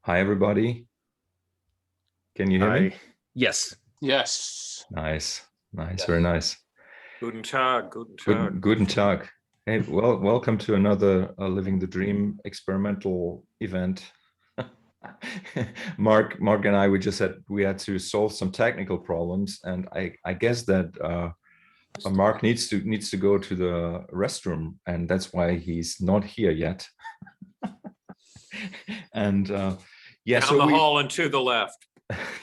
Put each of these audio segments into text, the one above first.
Hi, everybody. Can you hear me? Hi. Yes. Yes. Nice, nice, Yes. very nice. Guten Tag. Guten Tag. Guten Tag. Hey, well, welcome to another Living the Dream experimental event. Mark and I, we had to solve some technical problems, and I guess that Mark needs to go to the restroom, and that's why he's not here yet. And yeah, down the hall and to the left.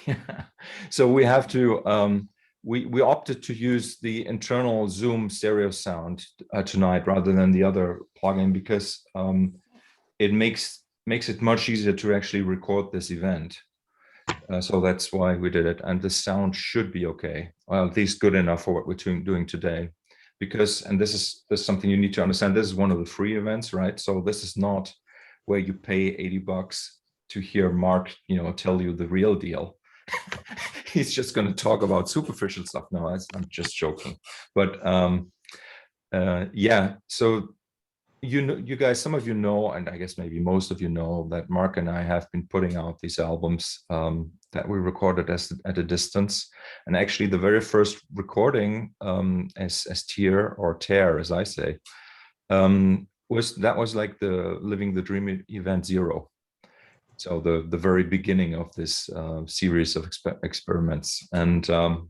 Yeah. So we have to we opted to use the internal Zoom stereo sound tonight rather than the other plugin because it makes it much easier to actually record this event. So that's why we did it, and the sound should be okay, well, at least good enough for what we're doing today. Because, and this is something you need to understand, this is one of the free events, right? So this is not where you pay $80 to hear Mark, tell you the real deal. He's just going to talk about superficial stuff. No, I'm just joking. But yeah, so you guys, some of you know, and I guess maybe most of you know, that Mark and I have been putting out these albums that we recorded at a distance. And actually, the very first recording, as Tear, as I say, was like the Living the Dream event 0. So the very beginning of this series of experiments. And so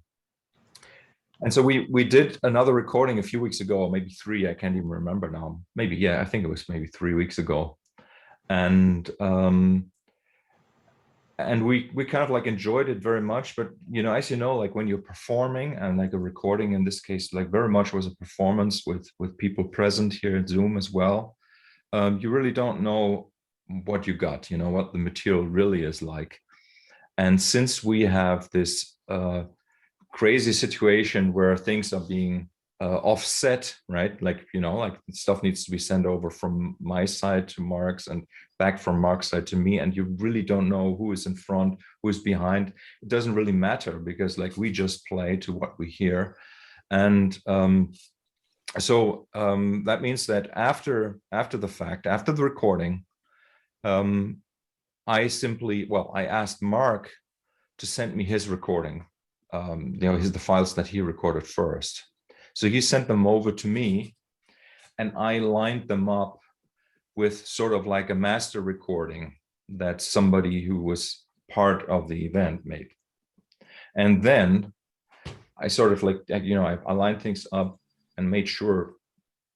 we did another recording a few weeks ago, or maybe 3, I can't even remember now. Maybe, yeah, I think it was maybe 3 weeks ago. And we kind of like enjoyed it very much. But, as you know, like when you're performing, and like a recording in this case, like very much was a performance with people present here at Zoom as well. You really don't know what you got, what the material really is like. And since we have this crazy situation where things are being offset, right? Like, like stuff needs to be sent over from my side to Mark's and back from Mark's side to me. And you really don't know who is in front, who is behind. It doesn't really matter because like we just play to what we hear. And so that means that after the fact, after the recording, I asked Mark to send me his recording. The files that he recorded first. So he sent them over to me, and I lined them up with sort of like a master recording that somebody who was part of the event made. And then I sort of like, I lined things up and made sure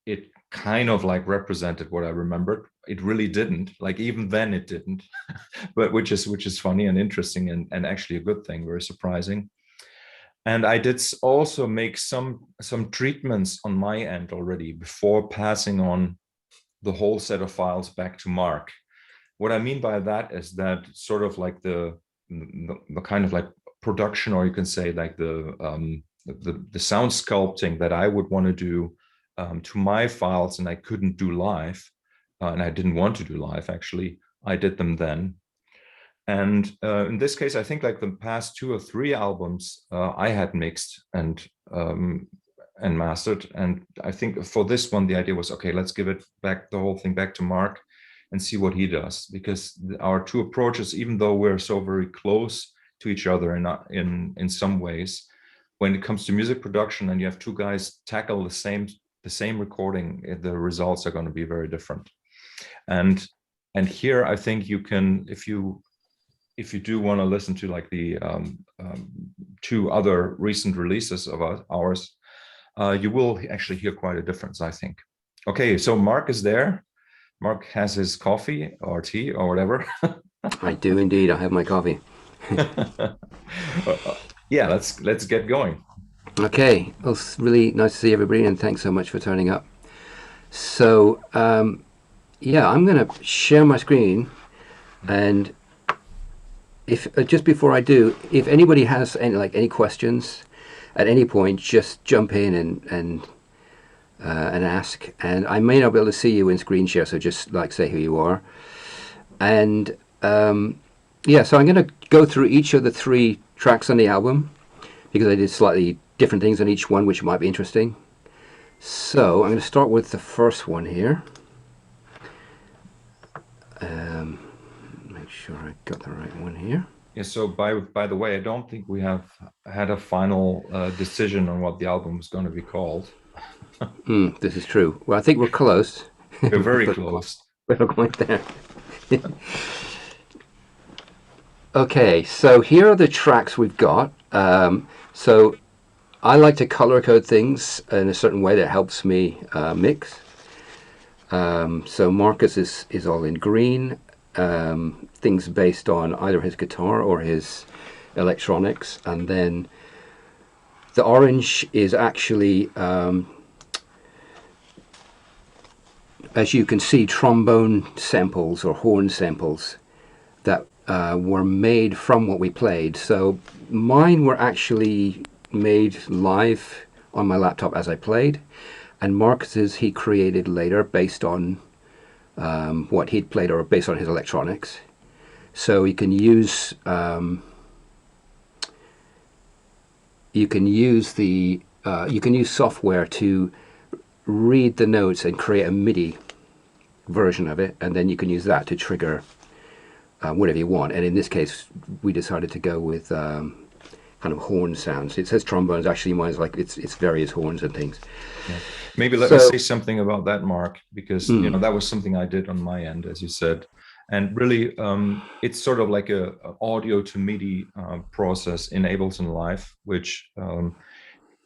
it kind of like represented what I remembered. It really didn't, like even then it didn't, but which is funny and interesting and actually a good thing, very surprising. And I did also make some treatments on my end already before passing on the whole set of files back to Mark. What I mean by that is that sort of like the kind of like production, or you can say like the sound sculpting that I would want to do to my files, and I couldn't do live, and I didn't want to do live actually. I did them then. And in this case, I think like the past 2 or 3 albums I had mixed and mastered. And I think for this one, the idea was, okay, let's give it back, the whole thing back to Mark and see what he does. Because our 2 approaches, even though we're so very close to each other in some ways, when it comes to music production and you have 2 guys tackle the same recording, the results are going to be very different. And here, I think you can, if you do want to listen to like the 2 other recent releases of ours, you will actually hear quite a difference, I think. Okay, so Mark is there. Mark has his coffee or tea or whatever. I do indeed. I have my coffee. Yeah, let's get going. Okay, well, it's really nice to see everybody, and thanks so much for turning up. So, yeah, I'm going to share my screen, and if just before I do, if anybody has any questions at any point, just jump in and ask. And I may not be able to see you in screen share, so just like say who you are. And yeah, so I'm going to go through each of the 3 tracks on the album because I did slightly different things on each one, which might be interesting. So I'm going to start with the first one here. make sure I got the right one here. Yeah, so by the way, I don't think we have had a final decision on what the album is going to be called. This is true. Well, I think we're close. We're very close. We're going there. Okay, so here are the tracks we've got. So I like to color code things in a certain way that helps me mix. So Markus is all in green, things based on either his guitar or his electronics, and then the orange is actually, as you can see, trombone samples or horn samples that were made from what we played. So mine were actually made live on my laptop as I played, and Markus's he created later based on what he'd played or based on his electronics. So you can use software to read the notes and create a MIDI version of it, and then you can use that to trigger whatever you want. And in this case, we decided to go with kind of horn sounds. It says trombones. Actually, mine's like it's various horns and things. Yeah. Maybe let me say something about that, Mark, because you know that was something I did on my end, as you said, and really, it's sort of like a audio to MIDI process in Ableton Live, which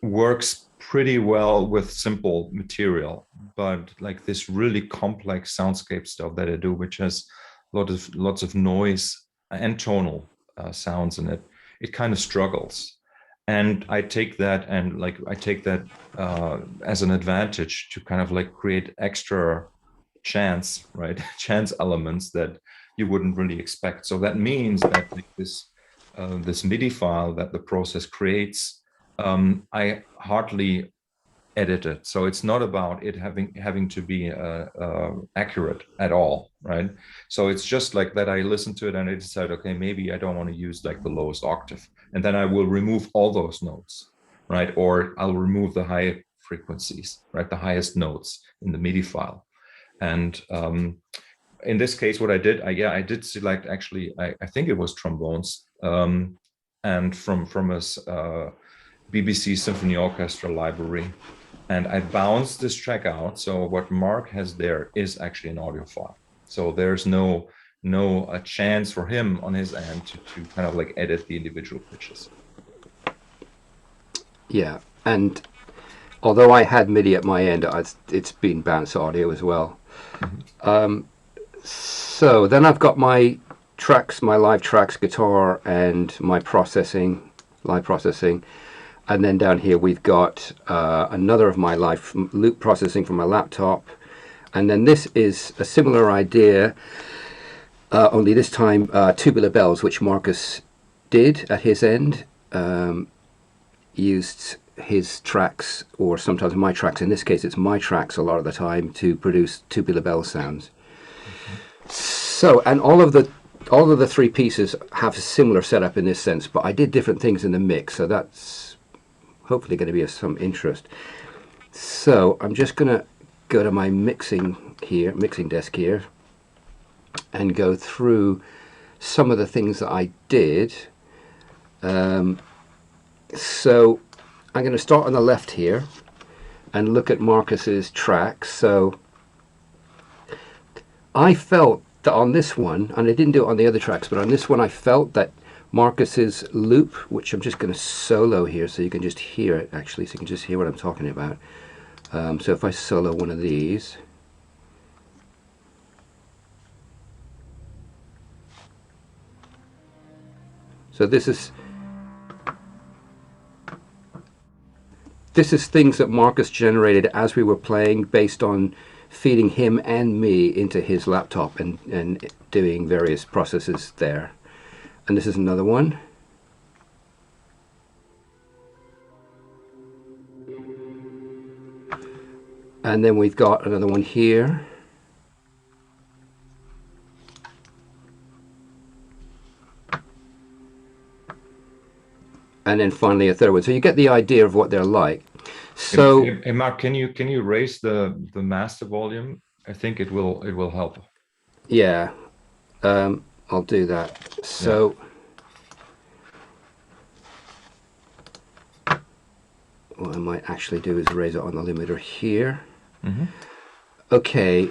works pretty well with simple material, but like this really complex soundscape stuff that I do, which has lots of noise and tonal sounds in it, it kind of struggles. And I take that as an advantage to kind of like create extra chance, right? Chance elements that you wouldn't really expect. So that means that like this MIDI file that the process creates, I hardly edit it. So it's not about it having to be accurate at all, right? So it's just like that. I listen to it and I decide, okay, maybe I don't want to use like the lowest octave, and then I will remove all those notes, right? Or I'll remove the high frequencies, right? The highest notes in the MIDI file. And in this case, what I did, I did select actually, I think it was trombones, and from a BBC Symphony Orchestra library. And I bounced this track out. So what Mark has there is actually an audio file. So there's no chance for him on his end to kind of like edit the individual pitches. Yeah, and although I had MIDI at my end, it's been bounced audio as well. Mm-hmm. So then I've got my tracks, my live tracks, guitar, and my live processing. And then down here we've got another of my live loop processing from my laptop. And then this is a similar idea, only this time tubular bells, which Markus did at his end, used his tracks, or sometimes my tracks, in this case it's my tracks a lot of the time, to produce tubular bell sounds. Mm-hmm. So, and all of the three pieces have a similar setup in this sense, but I did different things in the mix, so that's hopefully going to be of some interest. So I'm just going to go to my mixing desk here, and go through some of the things that I did. So I'm going to start on the left here and look at Markus's tracks. So I felt that on this one, and I didn't do it on the other tracks, but on this one I felt that Markus's loop, which I'm just going to solo here so you can just hear it actually, so you can just hear what I'm talking about. So if I solo one of these, so this is things that Markus generated as we were playing, based on feeding him and me into his laptop and doing various processes there. And this is another one. And then we've got another one here. And then finally a third one. So you get the idea of what they're like. So, hey Mark, can you raise the master volume? I think it will help. Yeah. I'll do that. So what I might actually do is raise it on the limiter here. Okay.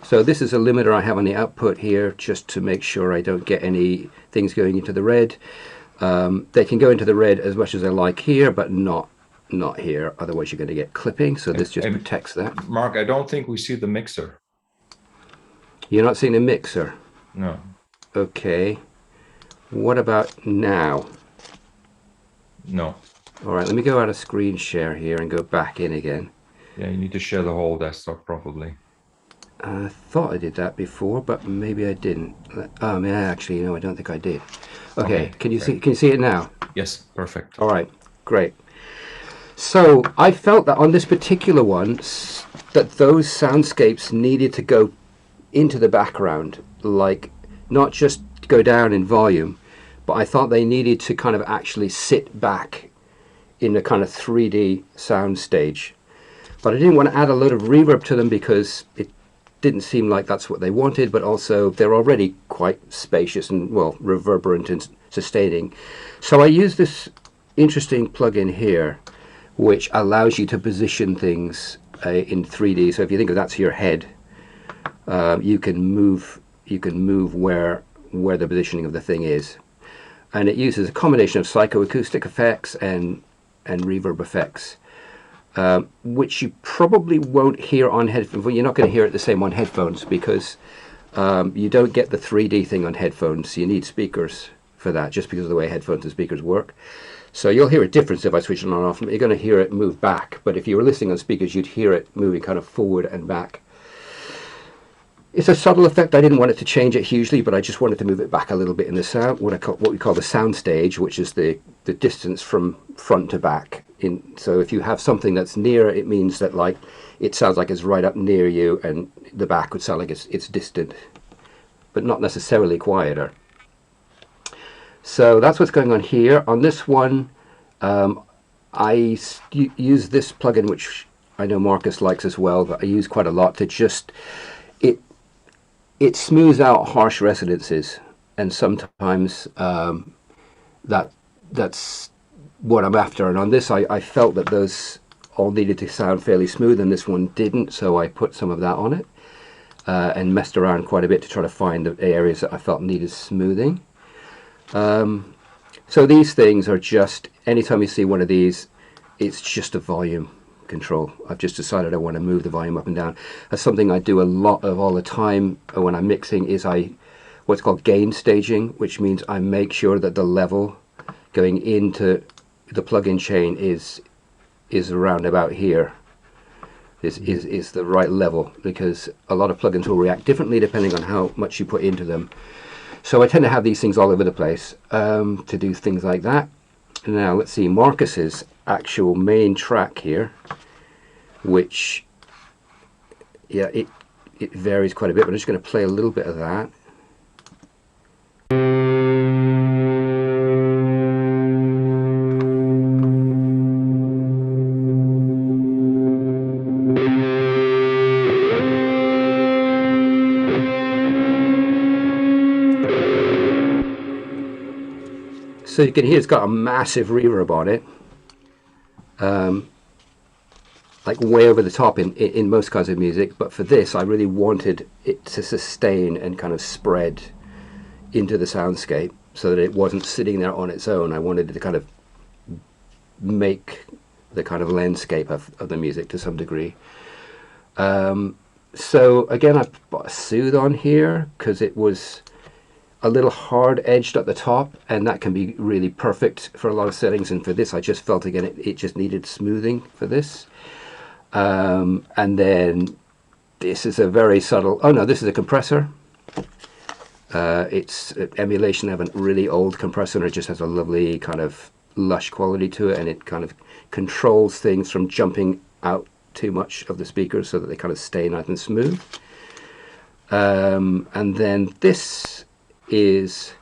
So this is a limiter I have on the output here, just to make sure I don't get any things going into the red. They can go into the red as much as I like here, but not here. Otherwise, you're going to get clipping. So this just protects that. Mark, I don't think we see the mixer. You're not seeing the mixer? No. Okay. What about now? No. All right, let me go out of screen share here and go back in again. Yeah, you need to share the whole desktop probably. I thought I did that before, but maybe I didn't. Oh, man, actually, no, I don't think I did. Okay, can you see it now? Yes, perfect. All right, great. So I felt that on this particular one, that those soundscapes needed to go into the background, like not just go down in volume, but I thought they needed to kind of actually sit back in a kind of 3D sound stage. But I didn't want to add a load of reverb to them because it didn't seem like that's what they wanted, but also they're already quite spacious and, well, reverberant and sustaining. So I used this interesting plugin here, which allows you to position things in 3D. So if you think of that's your head, you can move where the positioning of the thing is, and it uses a combination of psychoacoustic effects and reverb effects. Which you probably won't hear on headphones. Well, you're not going to hear it the same on headphones because you don't get the 3D thing on headphones. You need speakers for that, just because of the way headphones and speakers work. So you'll hear a difference if I switch it on and off. You're going to hear it move back, but if you were listening on speakers, you'd hear it moving kind of forward and back. It's a subtle effect. I didn't want it to change it hugely, but I just wanted to move it back a little bit in the sound, what we call the sound stage, which is the distance from front to back. So if you have something that's near, it means that like it sounds like it's right up near you, and the back would sound like it's distant, but not necessarily quieter. So that's what's going on here. On this one, I use this plugin, which I know Markus likes as well, but I use quite a lot to just it smooths out harsh resonances, and sometimes that's what I'm after. And on this, I felt that those all needed to sound fairly smooth, and this one didn't, so I put some of that on it and messed around quite a bit to try to find the areas that I felt needed smoothing. So these things are just, anytime you see one of these, it's just a volume control. I've just decided I want to move the volume up and down. That's something I do a lot of all the time when I'm mixing, is what's called gain staging, which means I make sure that the level going into the plug-in chain is around about here. Is the right level, because a lot of plugins will react differently depending on how much you put into them. So I tend to have these things all over the place to do things like that. Now let's see Markus's actual main track here, which, yeah, it varies quite a bit, but I'm just going to play a little bit of that. So you can hear it's got a massive reverb on it, like way over the top in most kinds of music. But for this, I really wanted it to sustain and kind of spread into the soundscape so that it wasn't sitting there on its own. I wanted it to kind of make the kind of landscape of the music to some degree. So again, I put a soothe on here because it was a little hard edged at the top, and that can be really perfect for a lot of settings. And for this, I just felt again it just needed smoothing for this. And then this is a very subtle, oh no, this is a compressor. It's an emulation of a really old compressor, and it just has a lovely kind of lush quality to it, and it kind of controls things from jumping out too much of the speakers so that they kind of stay nice and smooth. And then this is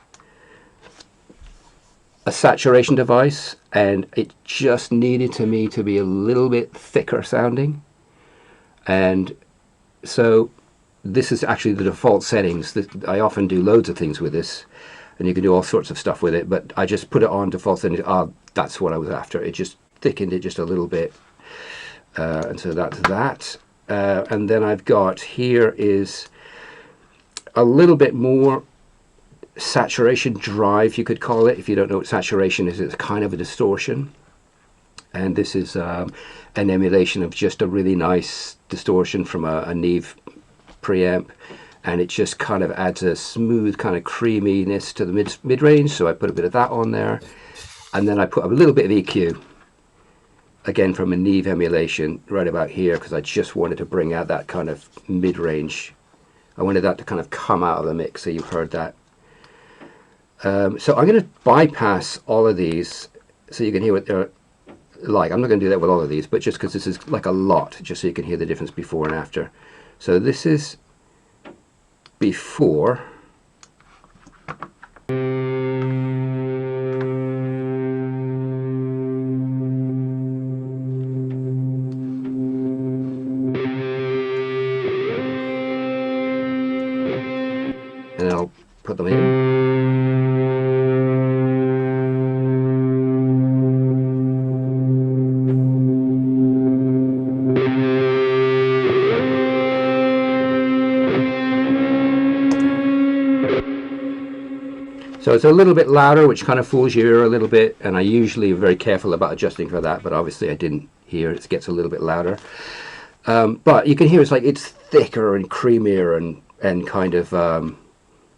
a saturation device, and it just needed to me to be a little bit thicker sounding. And so this is actually the default settings. That I often do loads of things with this, and you can do all sorts of stuff with it, but I just put it on default settings. That's what I was after. It just thickened it just a little bit. And so that's that. And then I've got here is a little bit more saturation drive, you could call it. If you don't know what saturation is, it's kind of a distortion. And this is an emulation of just a really nice distortion from a Neve preamp, and it just kind of adds a smooth kind of creaminess to the mid-range, so I put a bit of that on there. And then I put a little bit of EQ, again from a Neve emulation, right about here, because I just wanted to bring out that kind of mid-range. I wanted that to kind of come out of the mix, so you've heard that. So I'm going to bypass all of these so you can hear what they're like. I'm not going to do that with all of these, but just because this is like a lot, just so you can hear the difference before and after. So this is before. And I'll put them in. So it's a little bit louder, which kind of fools your ear a little bit, and I usually am very careful about adjusting for that, but obviously I didn't here. It gets a little bit louder. But you can hear it's thicker and creamier and kind of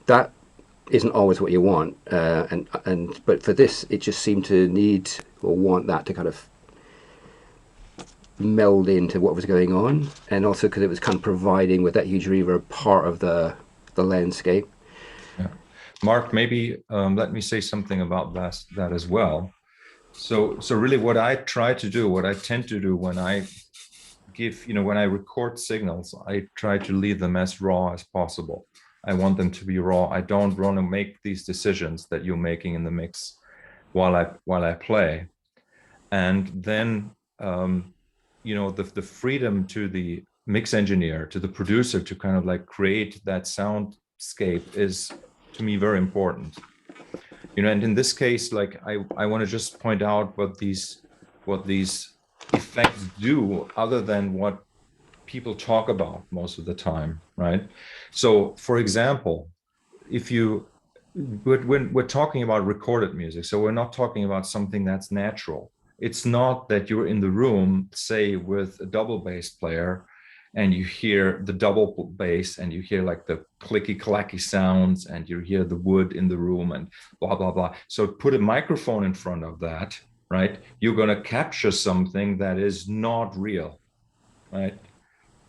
that isn't always what you want. But for this, it just seemed to need or want that to kind of meld into what was going on, and also because it was kind of providing with that huge reverb part of the landscape. Mark, maybe let me say something about that as well. So really what I try to do, what I tend to do when I when I record signals, I try to leave them as raw as possible. I want them to be raw. I don't want to make these decisions that you're making in the mix while I play. And then, the freedom to the mix engineer, to the producer, to kind of like create that soundscape is, to me, very important. And in this case, like I want to just point out what these effects do, other than what people talk about most of the time, right? So, for example, when we're talking about recorded music, so we're not talking about something that's natural. It's not that you're in the room, say, with a double bass player, and you hear the double bass and you hear like the clicky clacky sounds and you hear the wood in the room and blah, blah, blah. So put a microphone in front of that, right? You're going to capture something that is not real, right?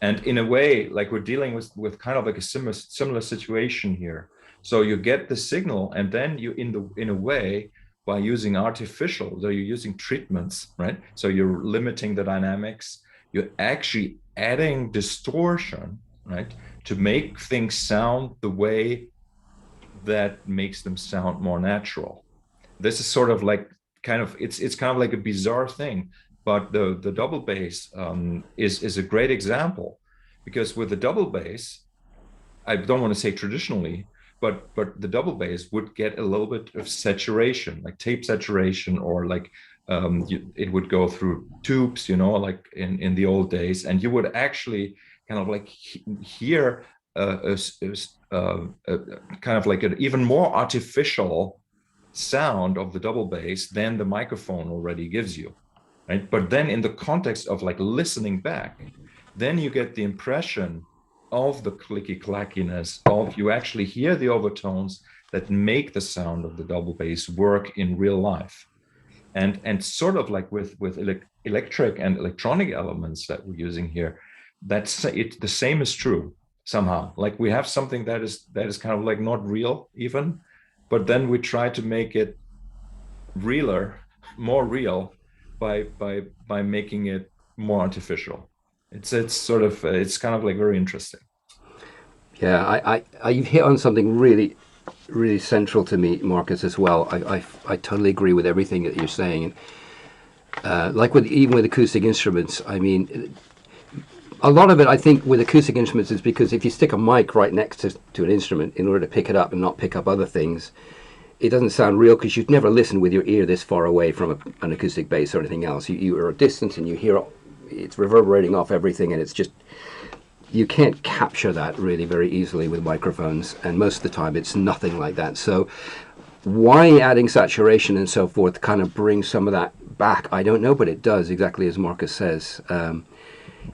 And in a way, like we're dealing with kind of like a similar situation here. So you get the signal, and then you, in a way, by using artificial, so you're using treatments, right? So you're limiting the dynamics. You're actually adding distortion, right, to make things sound the way that makes them sound more natural. This is sort of like it's kind of like a bizarre thing, but the double bass is a great example, because with the double bass, I don't want to say traditionally, but the double bass would get a little bit of saturation, like tape saturation, or like it would go through tubes, like in the old days, and you would actually kind of like hear a kind of like an even more artificial sound of the double bass than the microphone already gives you, right? But then in the context of like listening back, then you get the impression of the clicky clackiness, of you actually hear the overtones that make the sound of the double bass work in real life. And sort of like with electric and electronic elements that we're using here, that's it. The same is true somehow. Like we have something that is kind of like not real even, but then we try to make it realer, more real, by making it more artificial. It's kind of like very interesting. Yeah, you've hit on something really, really central to me, Markus, as well. I totally agree with everything that you're saying. Like even with acoustic instruments, I mean, a lot of it, I think, with acoustic instruments is because if you stick a mic right next to an instrument in order to pick it up and not pick up other things, it doesn't sound real because you'd never listen with your ear this far away from an acoustic bass or anything else. You are at a distance and you hear it's reverberating off everything, and it's just, you can't capture that really very easily with microphones, and most of the time it's nothing like that. So why adding saturation and so forth kind of brings some of that back, I don't know, but it does, exactly as Markus says.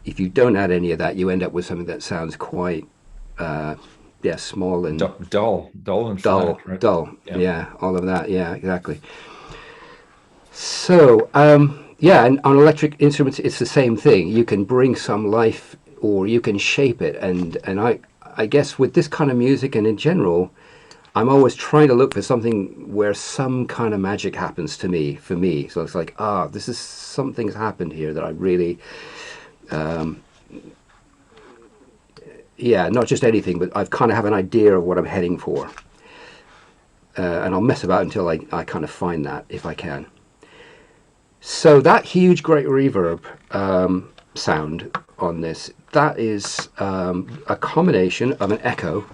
If you don't add any of that, you end up with something that sounds quite small and dull and flat, right? Dull. Yeah, all of that. Yeah, exactly. So and on electric instruments, it's the same thing. You can bring some life, or you can shape it. And I guess with this kind of music and in general, I'm always trying to look for something where some kind of magic happens for me. So it's like, this is something's happened here that I really, not just anything, but I kind of have an idea of what I'm heading for. And I'll mess about until I kind of find that, if I can. So that huge, great reverb sound on this, that is a combination of an echo.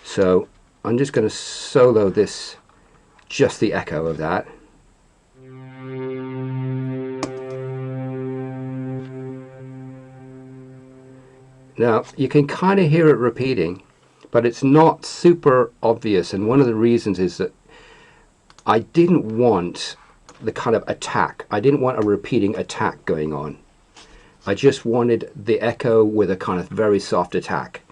So I'm just going to solo this, just the echo of that. Now, you can kind of hear it repeating, but it's not super obvious. And one of the reasons is that I didn't want the kind of attack. I didn't want a repeating attack going on. I just wanted the echo with a kind of very soft attack.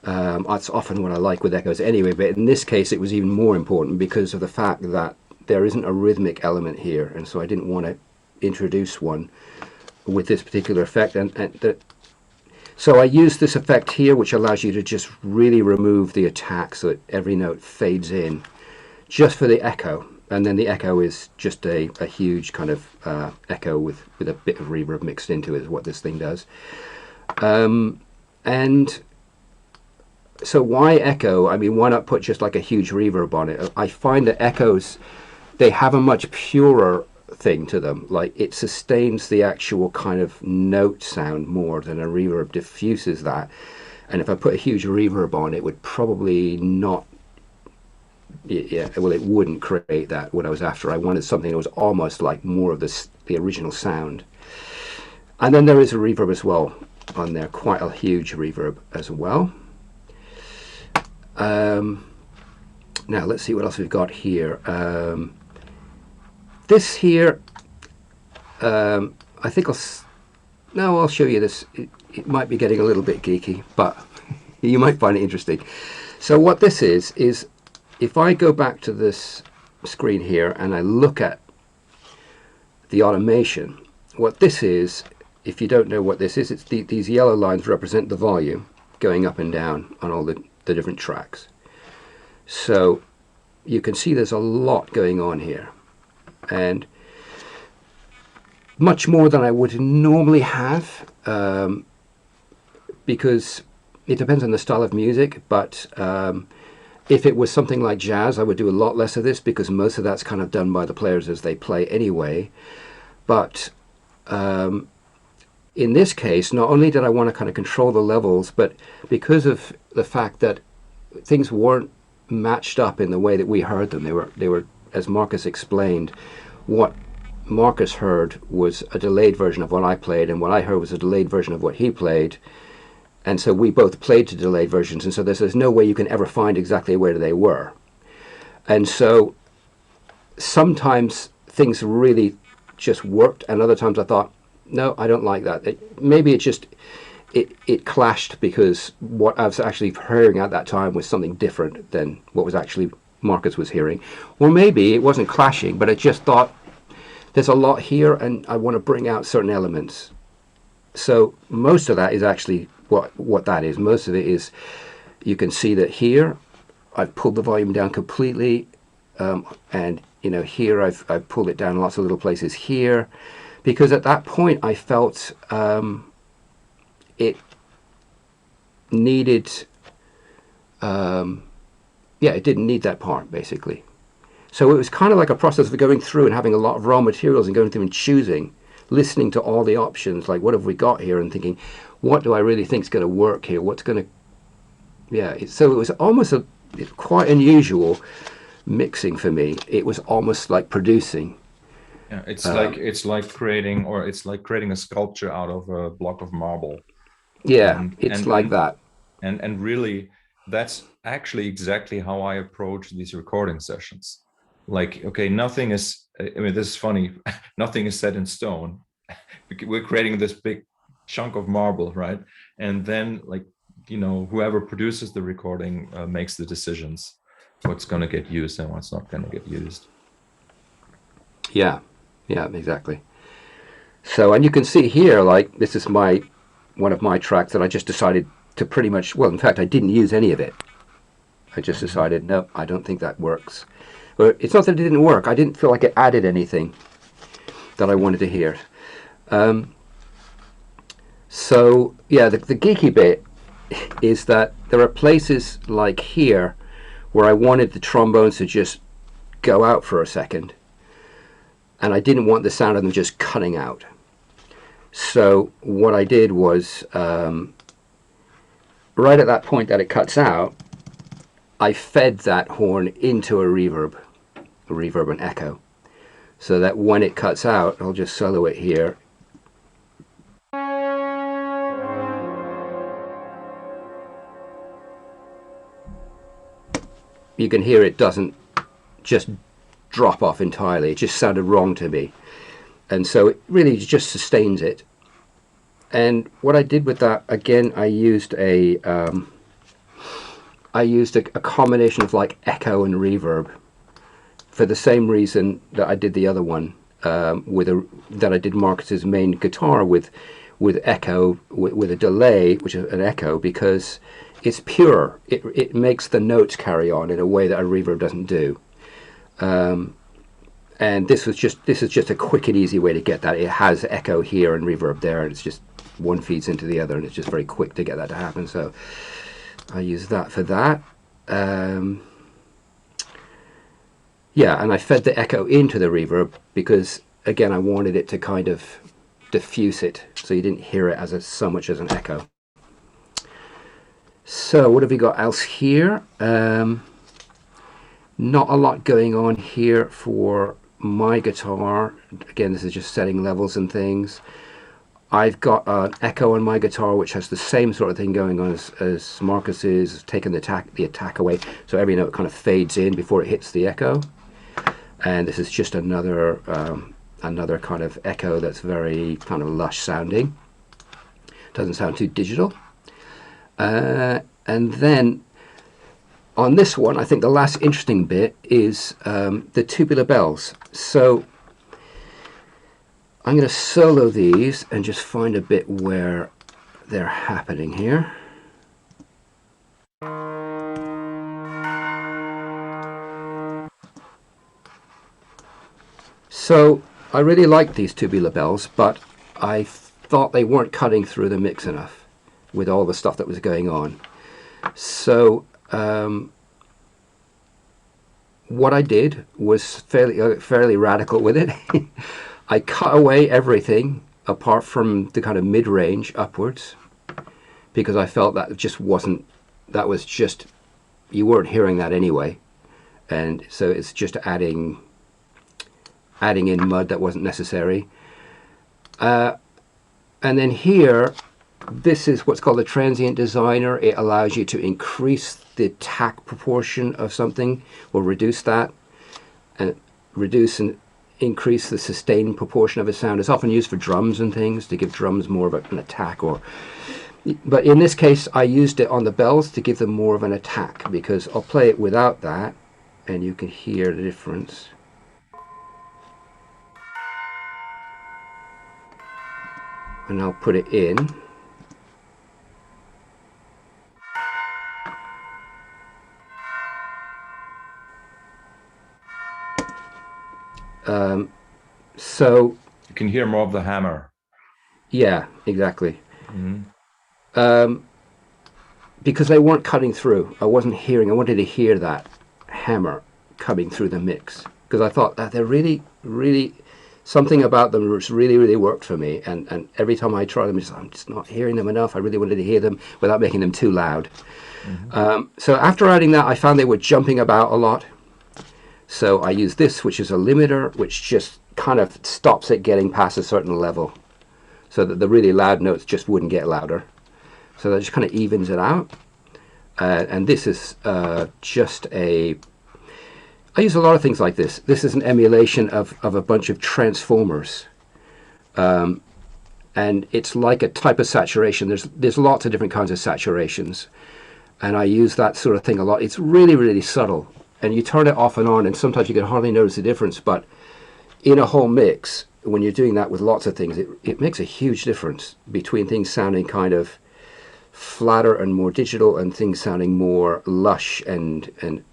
That's often what I like with echoes anyway, but in this case it was even more important because of the fact that there isn't a rhythmic element here, and so I didn't want to introduce one with this particular effect. So I used this effect here, which allows you to just really remove the attack so that every note fades in, just for the echo. And then the echo is just a huge kind of echo with a bit of reverb mixed into it, is what this thing does. And so why echo? I mean, why not put just like a huge reverb on it? I find that echoes, they have a much purer thing to them. Like, it sustains the actual kind of note sound more than a reverb diffuses that. And if I put a huge reverb on, it would probably not, it wouldn't create that, what I was after. I wanted something that was almost like more of the original sound. And then there is a reverb as well on there, quite a huge reverb as well. Now let's see what else we've got here. This here, I think I'll show you this. It might be getting a little bit geeky, but you might find it interesting. So what this is if I go back to this screen here and I look at the automation, what this is, if you don't know what this is, it's these yellow lines represent the volume going up and down on all the different tracks. So you can see there's a lot going on here, and much more than I would normally have, because it depends on the style of music. But if it was something like jazz, I would do a lot less of this, because most of that's kind of done by the players as they play anyway. But in this case, not only did I want to kind of control the levels, but because of the fact that things weren't matched up in the way that we heard them, they were, as Markus explained, what Markus heard was a delayed version of what I played, and what I heard was a delayed version of what he played. And so we both played to delayed versions, and so there's no way you can ever find exactly where they were. And so sometimes things really just worked, and other times I thought, no, I don't like that. Maybe it clashed because what I was actually hearing at that time was something different than what was actually Markus was hearing. Or maybe it wasn't clashing, but I just thought, there's a lot here and I want to bring out certain elements. So most of that is actually what that is. Most of it is, you can see that here I've pulled the volume down completely, and here I've pulled it down in lots of little places here, because at that point I felt it needed, it didn't need that part, basically. So it was kind of like a process of going through and having a lot of raw materials and going through and choosing, listening to all the options, like what have we got here, and thinking, what do I really think is going to work here? What's going to, so it was almost quite unusual mixing for me. It was almost like producing. Yeah, it's like creating a sculpture out of a block of marble. Yeah, it's like that. And really, that's actually exactly how I approach these recording sessions. Like, okay, nothing is, I mean, this is funny, nothing is set in stone. We're creating this big chunk of marble, right? And then, like, you know, whoever produces the recording makes the decisions what's going to get used and what's not going to get used. Yeah, exactly. So, and you can see here, like, this is one of my tracks that I just decided to pretty much, well, in fact, I didn't use any of it. I just decided, no, I don't think that works. But it's not that it didn't work. I didn't feel like it added anything that I wanted to hear. So, yeah, the geeky bit is that there are places like here where I wanted the trombones to just go out for a second, and I didn't want the sound of them just cutting out. So what I did was, right at that point that it cuts out, I fed that horn into a reverb and echo, so that when it cuts out, I'll just solo it here. You can hear it doesn't just drop off entirely. It just sounded wrong to me. And so it really just sustains it. And what I did with that, again, I used a combination of like echo and reverb for the same reason that I did the other one, that I did Markus's main guitar with echo, with a delay, which is an echo, because it's pure. It makes the notes carry on in a way that a reverb doesn't do. And this is just a quick and easy way to get that. It has echo here and reverb there, and it's just one feeds into the other, and it's just very quick to get that to happen. So I use that for that. Yeah, and I fed the echo into the reverb because, again, I wanted it to kind of diffuse it, so you didn't hear it as so much as an echo. So what have we got else here? Not a lot going on here for my guitar. Again, this is just setting levels and things. I've got an echo on my guitar which has the same sort of thing going on as Markus's, taking the attack away, so every note kind of fades in before it hits the echo. And this is just another kind of echo that's very kind of lush sounding. Doesn't sound too digital. And then on this one, I think the last interesting bit is the tubular bells. So I'm going to solo these and just find a bit where they're happening here. So I really liked these tubular bells, but I thought they weren't cutting through the mix enough with all the stuff that was going on. So what I did was fairly radical with it. I cut away everything apart from the kind of mid-range upwards, because I felt that was just, you weren't hearing that anyway. And so it's just adding in mud that wasn't necessary. And then here, this is what's called a transient designer. It allows you to increase the attack proportion of something, or reduce that, and reduce and increase the sustained proportion of a sound. It's often used for drums and things, to give drums more of an attack, but in this case I used it on the bells to give them more of an attack, because I'll play it without that and you can hear the difference. And I'll put it in. So you can hear more of the hammer. Yeah, exactly. Mm-hmm. Because they weren't cutting through. I wanted to hear that hammer coming through the mix, because I thought that they're really, really something about them really, really worked for me. And every time I try them, I'm just not hearing them enough. I really wanted to hear them without making them too loud. So after adding that, I found they were jumping about a lot. So I use this, which is a limiter, which just kind of stops it getting past a certain level, so that the really loud notes just wouldn't get louder. So that just kind of evens it out. And this is just a... I use a lot of things like this. This is an emulation of a bunch of transformers. And it's like a type of saturation. There's lots of different kinds of saturations. And I use that sort of thing a lot. It's really, really subtle. And you turn it off and on, and sometimes you can hardly notice the difference. But in a whole mix, when you're doing that with lots of things, it makes a huge difference between things sounding kind of flatter and more digital and things sounding more lush and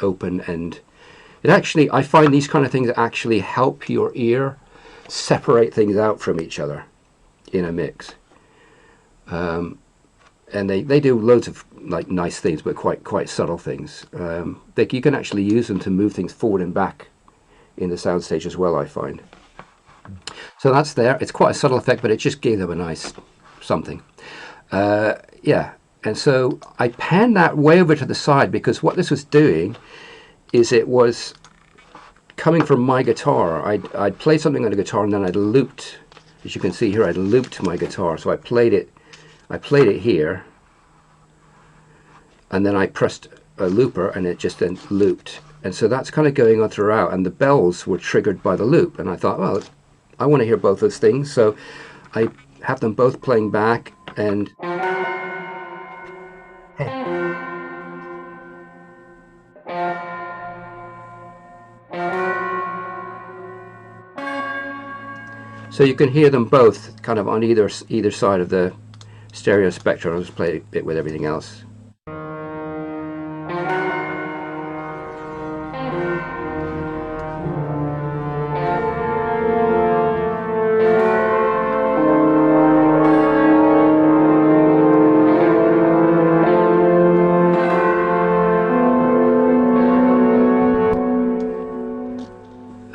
open. And it actually, I find these kind of things actually help your ear separate things out from each other in a mix. And they do loads of like nice things, but quite subtle things. You can actually use them to move things forward and back in the soundstage as well, I find. So that's there. It's quite a subtle effect, but it just gave them a nice something. Yeah, and so I panned that way over to the side, because what this was doing is it was coming from my guitar. I'd played something on the guitar, and then I'd looped, as you can see here, I'd looped my guitar. So I played it here, and then I pressed a looper, and it just then looped. And so that's kind of going on throughout, and the bells were triggered by the loop. And I thought, well, I want to hear both those things, so I have them both playing back, and so you can hear them both kind of on either side of the stereo spectrum. I'll just play a bit with everything else.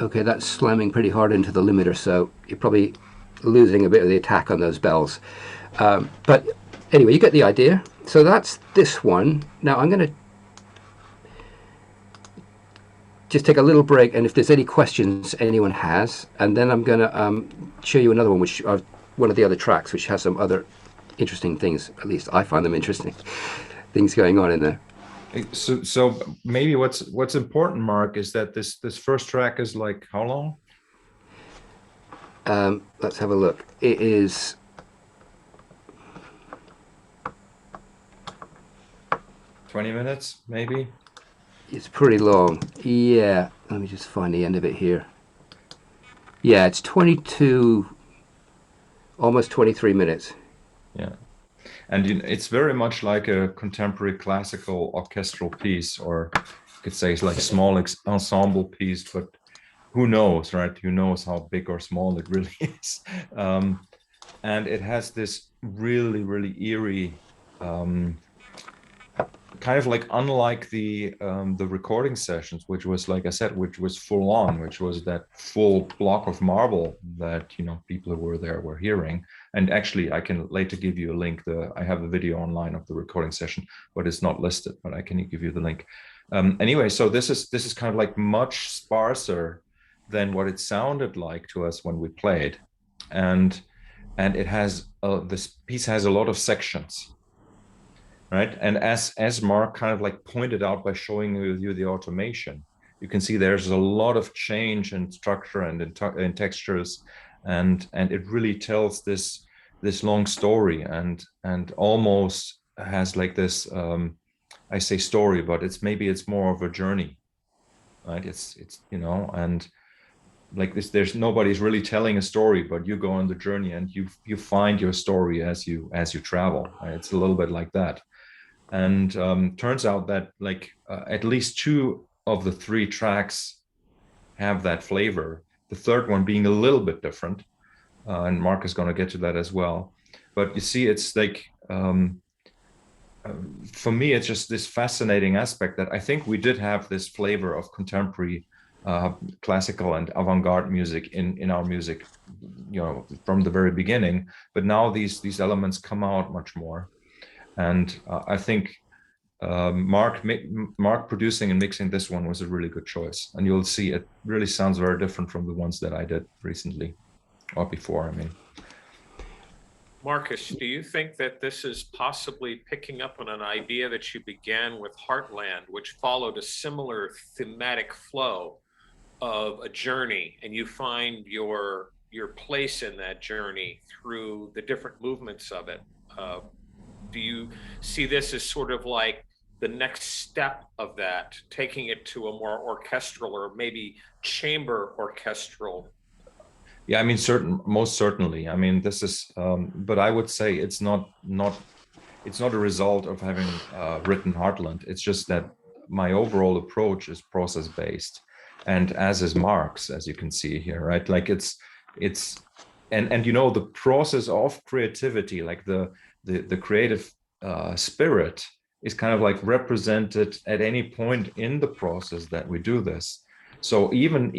Okay, that's slamming pretty hard into the limiter, so you're probably losing a bit of the attack on those bells. But anyway, you get the idea. So that's this one. Now I'm going to just take a little break, and if there's any questions anyone has, and then I'm going to show you another one, which one of the other tracks, which has some other interesting things. At least I find them interesting things going on in there. So maybe what's important, Mark, is that this first track is like how long? Let's have a look. It is 20 minutes, maybe. It's pretty long. Yeah, let me just find the end of it here. Yeah, it's 22, almost 23 minutes. Yeah. And it's very much like a contemporary classical orchestral piece, or you could say it's like a small ensemble piece, but who knows, right? Who knows how big or small it really is. And it has this really, really eerie, kind of like, unlike the recording sessions, which was, like I said, which was full on, which was that full block of marble that, people who were there were hearing. And actually, I can later give you a link. I have a video online of the recording session, but it's not listed, but I can give you the link. Anyway, so this is kind of like much sparser than what it sounded like to us when we played. And it has, this piece has a lot of sections. Right. And as Mark kind of like pointed out by showing you the automation, you can see there's a lot of change in structure and in textures, and it really tells this long story, and almost has like this, I say story, but it's more of a journey, right? It's and like this, there's nobody's really telling a story, but you go on the journey and you find your story as you travel. Right? It's a little bit like that. And turns out that like at least 2 of the 3 tracks have that flavor. The third one being a little bit different, and Mark is going to get to that as well. But you see, it's like for me, it's just this fascinating aspect that I think we did have this flavor of contemporary classical and avant-garde music in our music, from the very beginning. But now these elements come out much more, and I think Mark producing and mixing this one was a really good choice, and you'll see it really sounds very different from the ones that I did recently or before. I mean, Markus, do you think that this is possibly picking up on an idea that you began with Heartland, which followed a similar thematic flow of a journey, and you find your place in that journey through the different movements of it? Do you see this as sort of like the next step of that, taking it to a more orchestral or maybe chamber orchestral? Yeah, I mean, most certainly. I mean, this is, but I would say it's not a result of having written Heartland. It's just that my overall approach is process based, and as is Mark's, as you can see here, right? Like it's and the process of creativity, like the creative spirit, is kind of like represented at any point in the process that we do this. So even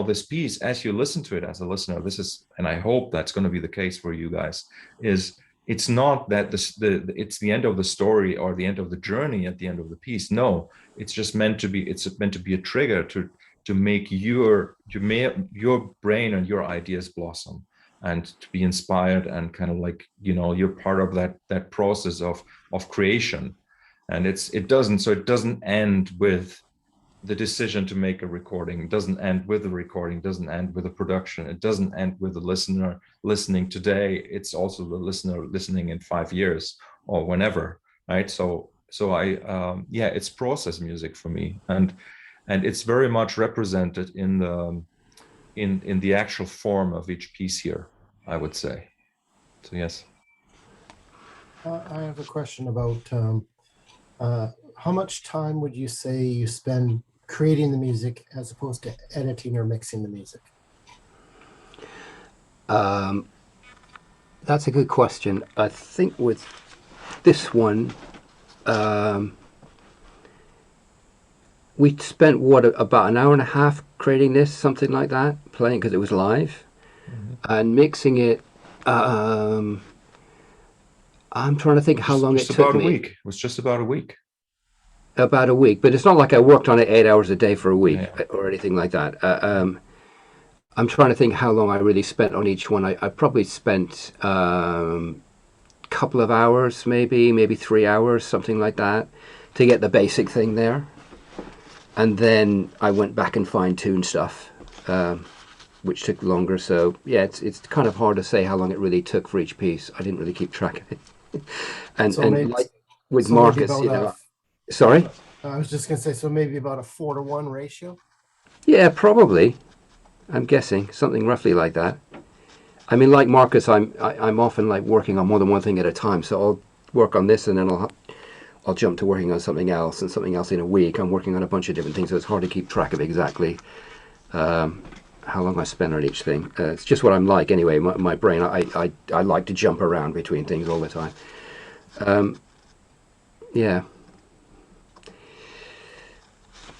this piece, as you listen to it as a listener, this is, and I hope that's going to be the case for you guys, is it's not that it's the end of the story or the end of the journey at the end of the piece. No, it's just meant to be a trigger to make your brain and your ideas blossom, and to be inspired, and kind of like, you're part of that process of creation. And it doesn't end with the decision to make a recording. It doesn't end with the recording. It doesn't end with the production. It doesn't end with the listener listening today. It's also the listener listening in 5 years or whenever, right? So it's process music for me, and it's very much represented in the actual form of each piece here, I would say. So yes. I have a question about how much time would you say you spend creating the music as opposed to editing or mixing the music? That's a good question. I think with this one, we spent about an hour and a half creating this, something like that, playing because it was live, and mixing it. I'm trying to think how long it took me. About a week. It was just about a week. About a week, but it's not like I worked on it 8 hours a day for a week or anything like that. I'm trying to think how long I really spent on each one. I probably spent a couple of hours, maybe 3 hours, something like that, to get the basic thing there. And then I went back and fine-tuned stuff, which took longer. So yeah, it's kind of hard to say how long it really took for each piece. I didn't really keep track of it. and like with Markus, sorry? I was just going to say, so maybe about a 4-to-1 ratio? Yeah, probably. I'm guessing something roughly like that. I mean, like Markus, I'm often like working on more than one thing at a time. So I'll work on this, and then I'll jump to working on something else, and something else in a week. I'm working on a bunch of different things, so it's hard to keep track of exactly how long I spend on each thing. It's just what I'm like anyway. My brain, I like to jump around between things all the time. Yeah.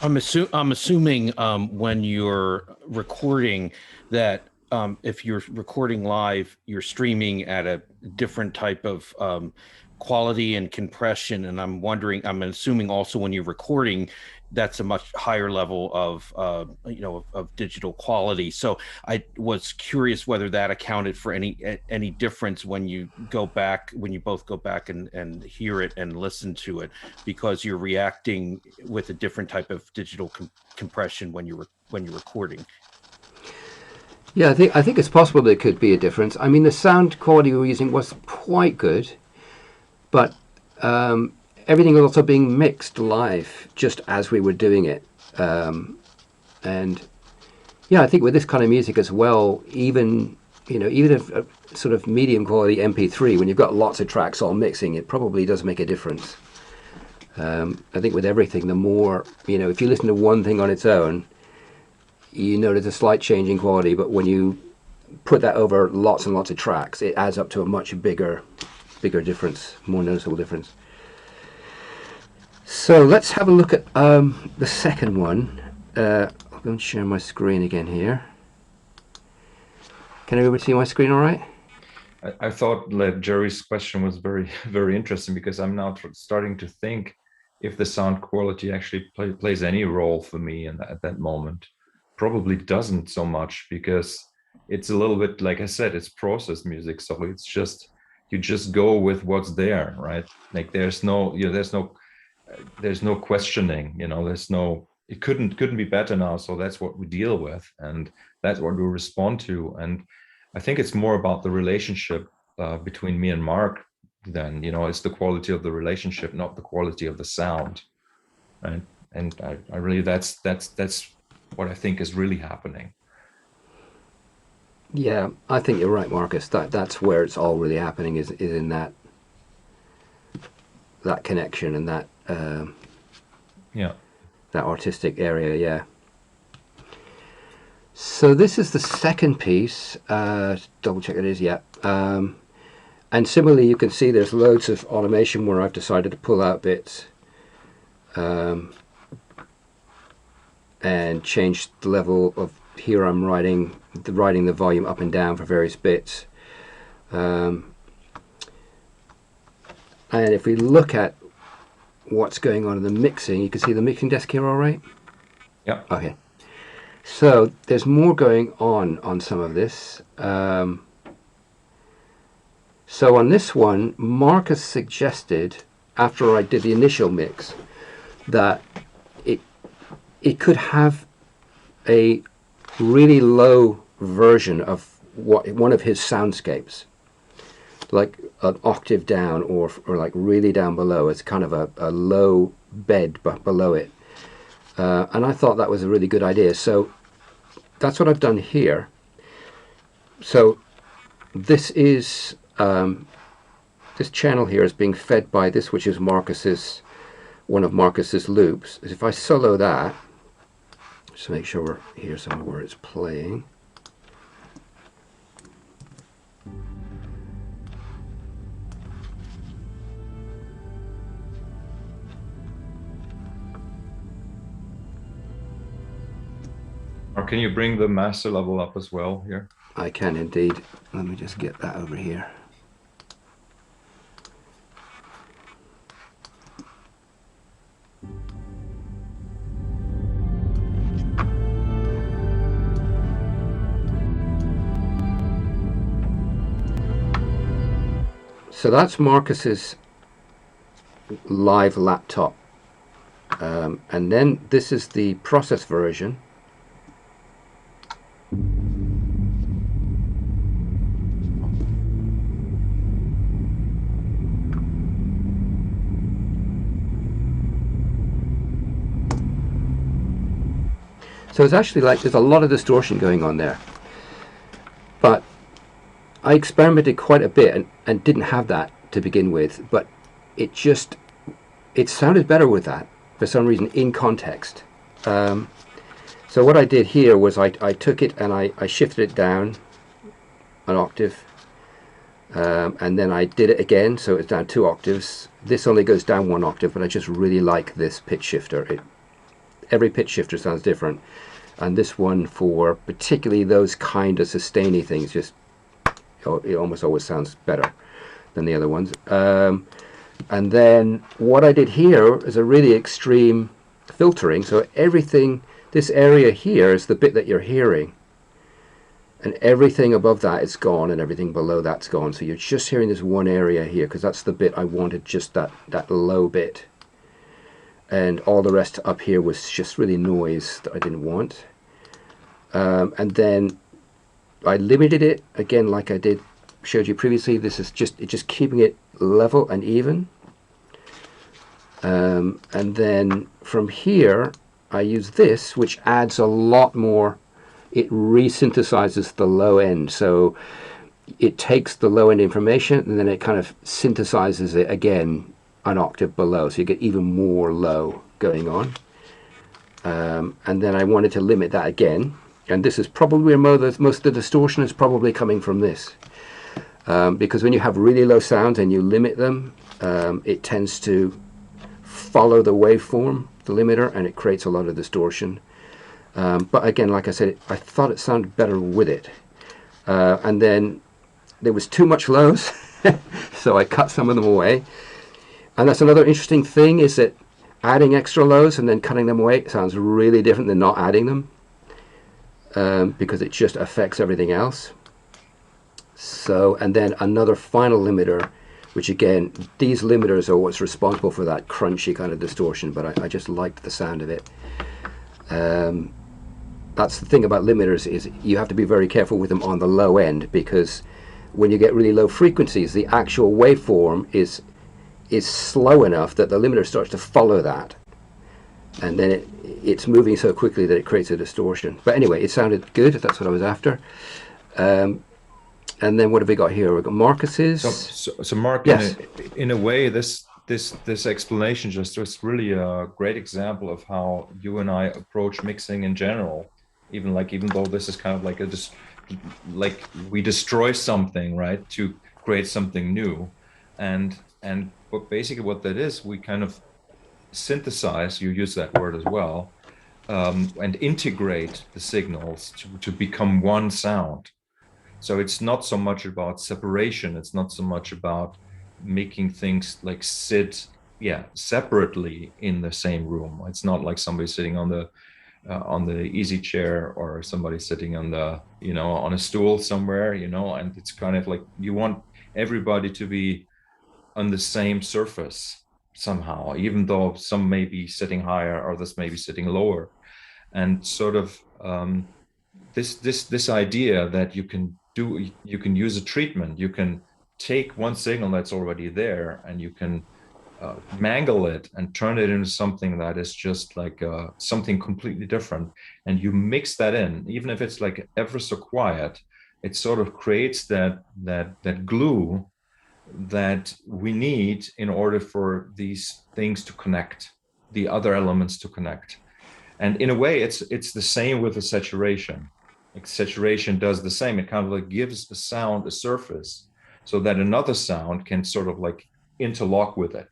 I'm assuming when you're recording that if you're recording live, you're streaming at a different type of quality and compression. And I'm assuming also when you're recording, that's a much higher level of digital quality. So I was curious whether that accounted for any difference when you both go back and hear it and listen to it, because you're reacting with a different type of digital compression when you're recording. Yeah, I think it's possible there could be a difference. I mean, the sound quality we were using was quite good, but everything was also being mixed live just as we were doing it. And yeah, I think with this kind of music as well, even if a sort of medium quality MP3, when you've got lots of tracks all mixing, it probably does make a difference. I think with everything, the more, if you listen to one thing on its own, there's a slight change in quality, but when you put that over lots and lots of tracks, it adds up to a much bigger difference, more noticeable difference. So let's have a look at the second one. I'll I'm going to share my screen again here. Can everybody see my screen all right? I thought that Jerry's question was very, very interesting, because I'm now starting to think if the sound quality actually plays any role for me at that moment. Probably doesn't so much, because it's a little bit, like I said, it's processed music. So it's just, you just go with what's there, right? Like there's no, there's no questioning, there's no, it couldn't be better now. So that's what we deal with, and that's what we respond to. And I think it's more about the relationship between me and Mark than, it's the quality of the relationship, not the quality of the sound, right? And I really, that's what I think is really happening. Yeah, I think you're right, Marcus. That's where it's all really happening, is in that connection and that that artistic area. Yeah. So this is the second piece. Double check it is, yeah. And similarly, you can see there's loads of automation where I've decided to pull out bits and change the level of, here I'm writing the volume up and down for various bits. And if we look at what's going on in the mixing, you can see the mixing desk here all right? Yeah. Okay. So there's more going on some of this. So on this one, Marcus suggested, after I did the initial mix, that it could have a really low version of one of his soundscapes, like an octave down or like really down below. It's kind of a low bed below it. And I thought that was a really good idea. So that's what I've done here. So this is this channel here is being fed by this, which is one of Marcus's loops. If I solo that, just to make sure we're here somewhere where it's playing. Or can you bring the master level up as well here? I can indeed. Let me just get that over here. So that's Marcus's live laptop. And then this is the process version. So it's actually like there's a lot of distortion going on there. But I experimented quite a bit and didn't have that to begin with, but it sounded better with that for some reason in context. So what I did here was I took it and I shifted it down an octave, and then I did it again, so it's down 2 octaves. This only goes down 1 octave, but I just really like this pitch shifter. Every pitch shifter sounds different, and this one, for particularly those kind of sustainy things, just it almost always sounds better than the other ones. And then what I did here is a really extreme filtering. So everything, this area here is the bit that you're hearing, and everything above that is gone and everything below that's gone. So you're just hearing this one area here, because that's the bit I wanted, just that low bit. And all the rest up here was just really noise that I didn't want. And then I limited it again, like I showed you previously. This is just keeping it level and even. And then from here, I use this, which adds a lot more. It re-synthesizes the low end. So it takes the low end information and then it kind of synthesizes it again an octave below, so you get even more low going on. And then I wanted to limit that again, and this is probably where most of the distortion is probably coming from this, because when you have really low sounds and you limit them, it tends to follow the waveform, the limiter, and it creates a lot of distortion. But again, like I said, I thought it sounded better with it. And then there was too much lows, so I cut some of them away. And that's another interesting thing, is that adding extra lows and then cutting them away sounds really different than not adding them, because it just affects everything else. So, and then another final limiter, which again, these limiters are what's responsible for that crunchy kind of distortion, but I just liked the sound of it. That's the thing about limiters, is you have to be very careful with them on the low end, because when you get really low frequencies, the actual waveform is slow enough that the limiter starts to follow that, and then it's moving so quickly that it creates a distortion. But anyway, it sounded good. That's what I was after. And then what have we got here? We've got Markus's. So Mark, yes. in a way, this explanation just was really a great example of how you and I approach mixing in general. Even though this is kind of like like we destroy something, right, to create something new, but basically what that is, we kind of synthesize, you use that word as well, and integrate the signals to become one sound. So it's not so much about separation. It's not so much about making things like sit separately in the same room. It's not like somebody sitting on the easy chair, or somebody sitting on the on a stool somewhere, and it's kind of like you want everybody to be on the same surface somehow, even though some may be sitting higher, or others may be sitting lower. And sort of this idea that you can use a treatment, you can take one signal that's already there, and you can mangle it and turn it into something that is just like something completely different, and you mix that in, even if it's like ever so quiet, it sort of creates that glue that we need in order for these things to connect, the other elements to connect. And in a way, it's the same with the saturation. Like saturation does the same. It kind of like gives a sound a surface so that another sound can sort of like interlock with it,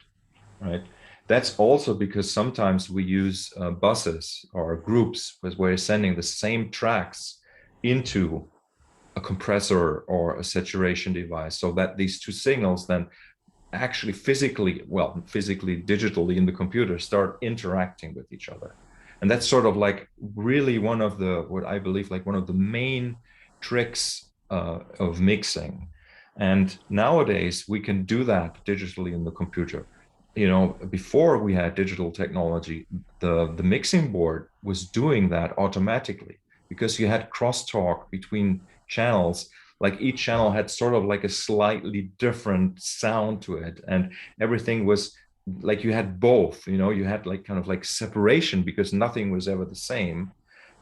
right? That's also because sometimes we use buses or groups where you're sending the same tracks into a compressor or a saturation device, so that these two signals then actually physically, digitally in the computer, start interacting with each other. And that's sort of like really one of the main tricks of mixing. And nowadays we can do that digitally in the computer. Before we had digital technology, the mixing board was doing that automatically, because you had crosstalk between channels. Like each channel had sort of like a slightly different sound to it, and everything was like you had both. You had like kind of like separation, because nothing was ever the same,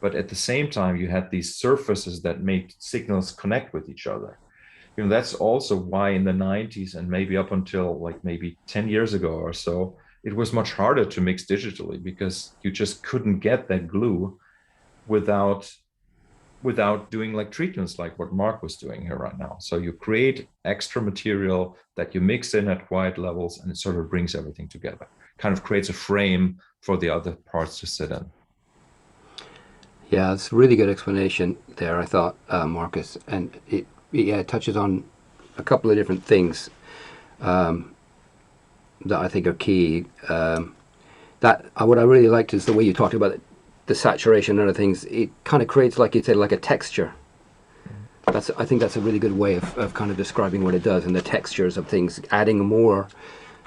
but at the same time you had these surfaces that made signals connect with each other. That's also why in the 90s, and maybe up until like maybe 10 years ago or so, it was much harder to mix digitally, because you just couldn't get that glue without doing like treatments like what Mark was doing here right now. So you create extra material that you mix in at quiet levels, and it sort of brings everything together, kind of creates a frame for the other parts to sit in. Yeah, it's a really good explanation there, I thought, Markus, and it touches on a couple of different things that I think are key. What I really liked is the way you talked about the saturation and other things. It kind of creates, like you said, like a texture. I think that's a really good way of kind of describing what it does, and the textures of things. Adding more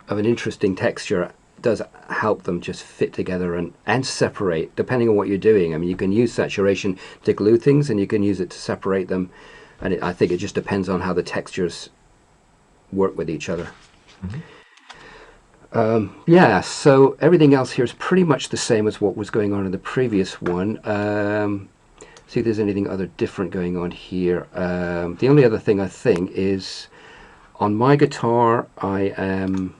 of an interesting texture does help them just fit together and separate, depending on what you're doing. I mean, you can use saturation to glue things, and you can use it to separate them. And I think it just depends on how the textures work with each other. Mm-hmm. So everything else here is pretty much the same as what was going on in the previous one. See if there's anything other different going on here. The only other thing I think is on my guitar, I am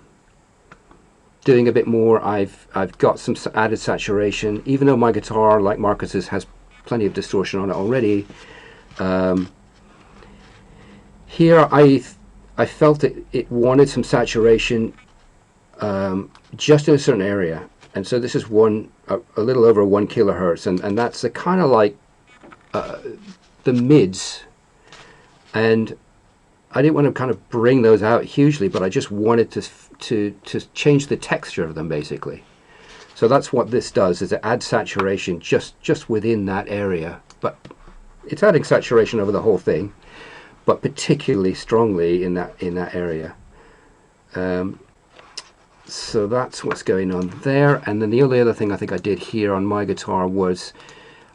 doing a bit more. I've got some added saturation, even though my guitar, like Markus's, has plenty of distortion on it already. Here I felt it wanted some saturation just in a certain area, and so this is a little over 1 kilohertz, and that's the kind of like the mids, and I didn't want to kind of bring those out hugely, but I just wanted to change the texture of them basically. So that's what this does, is it adds saturation just within that area, but it's adding saturation over the whole thing, but particularly strongly in that area. So that's what's going on there. And then the only other thing I think I did here on my guitar was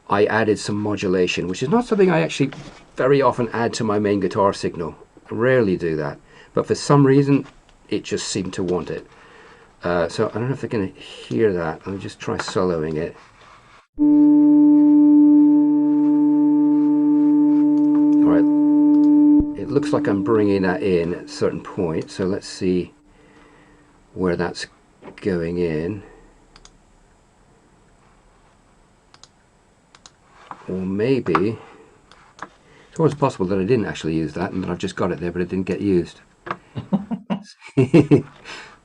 I added some modulation, which is not something I actually very often add to my main guitar signal. I rarely do that, but for some reason it just seemed to want it. So I don't know if they're going to hear that. I'll just try soloing it. All right, it looks like I'm bringing that in at a certain point, so let's see where that's going in. Or maybe it's always possible that I didn't actually use that and that I've just got it there but it didn't get used.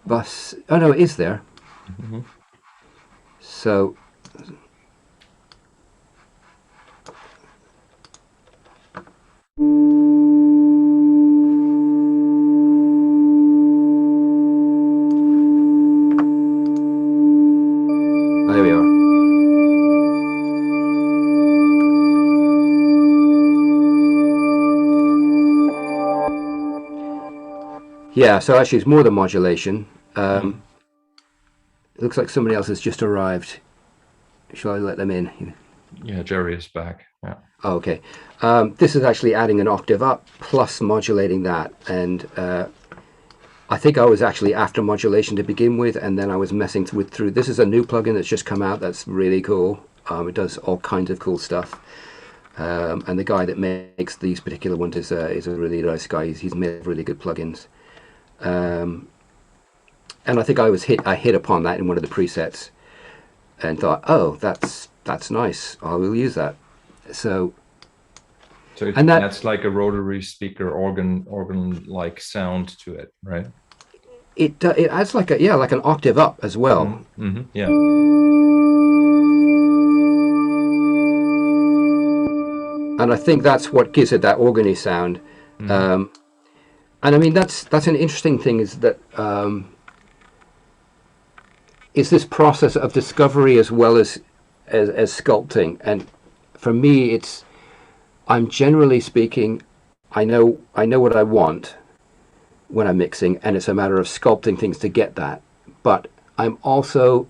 But oh no, it is there. Mm-hmm. So there we are. Yeah, so actually it's more than modulation. It looks like somebody else has just arrived. Shall I let them in? Yeah, Jerry is back. Yeah. Oh, okay. This is actually adding an octave up plus modulating that. And I think I was actually after modulation to begin with, and then I was messing through. This is a new plugin that's just come out that's really cool. It does all kinds of cool stuff. And the guy that makes these particular ones is a really nice guy. He's made really good plugins. And I think I hit upon that in one of the presets and thought, oh, that's nice. I will use that. So that's like a rotary speaker organ like sound to it, right? It adds like an octave up as well. Mm-hmm. Mm-hmm. Yeah. And I think that's what gives it that organy sound. Mm-hmm. And I mean that's an interesting thing, is that is this process of discovery as well as sculpting. And for me, I'm generally speaking, I know what I want when I'm mixing, and it's a matter of sculpting things to get that. But I'm also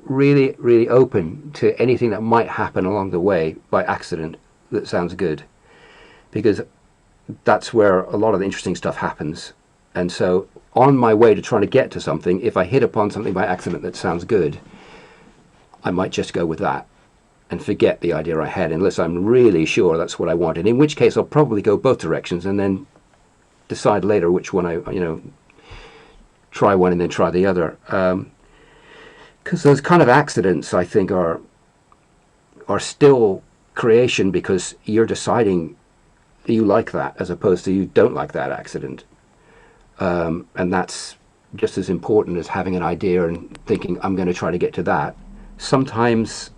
really, really open to anything that might happen along the way by accident that sounds good, because that's where a lot of the interesting stuff happens. And so on my way to trying to get to something, if I hit upon something by accident that sounds good, I might just go with that and forget the idea I had, unless I'm really sure that's what I wanted, in which case I'll probably go both directions and then decide later which one I try one and then try the other. Because those kind of accidents, I think, are still creation, because you're deciding you like that as opposed to you don't like that accident. And that's just as important as having an idea and thinking, I'm going to try to get to that. Sometimes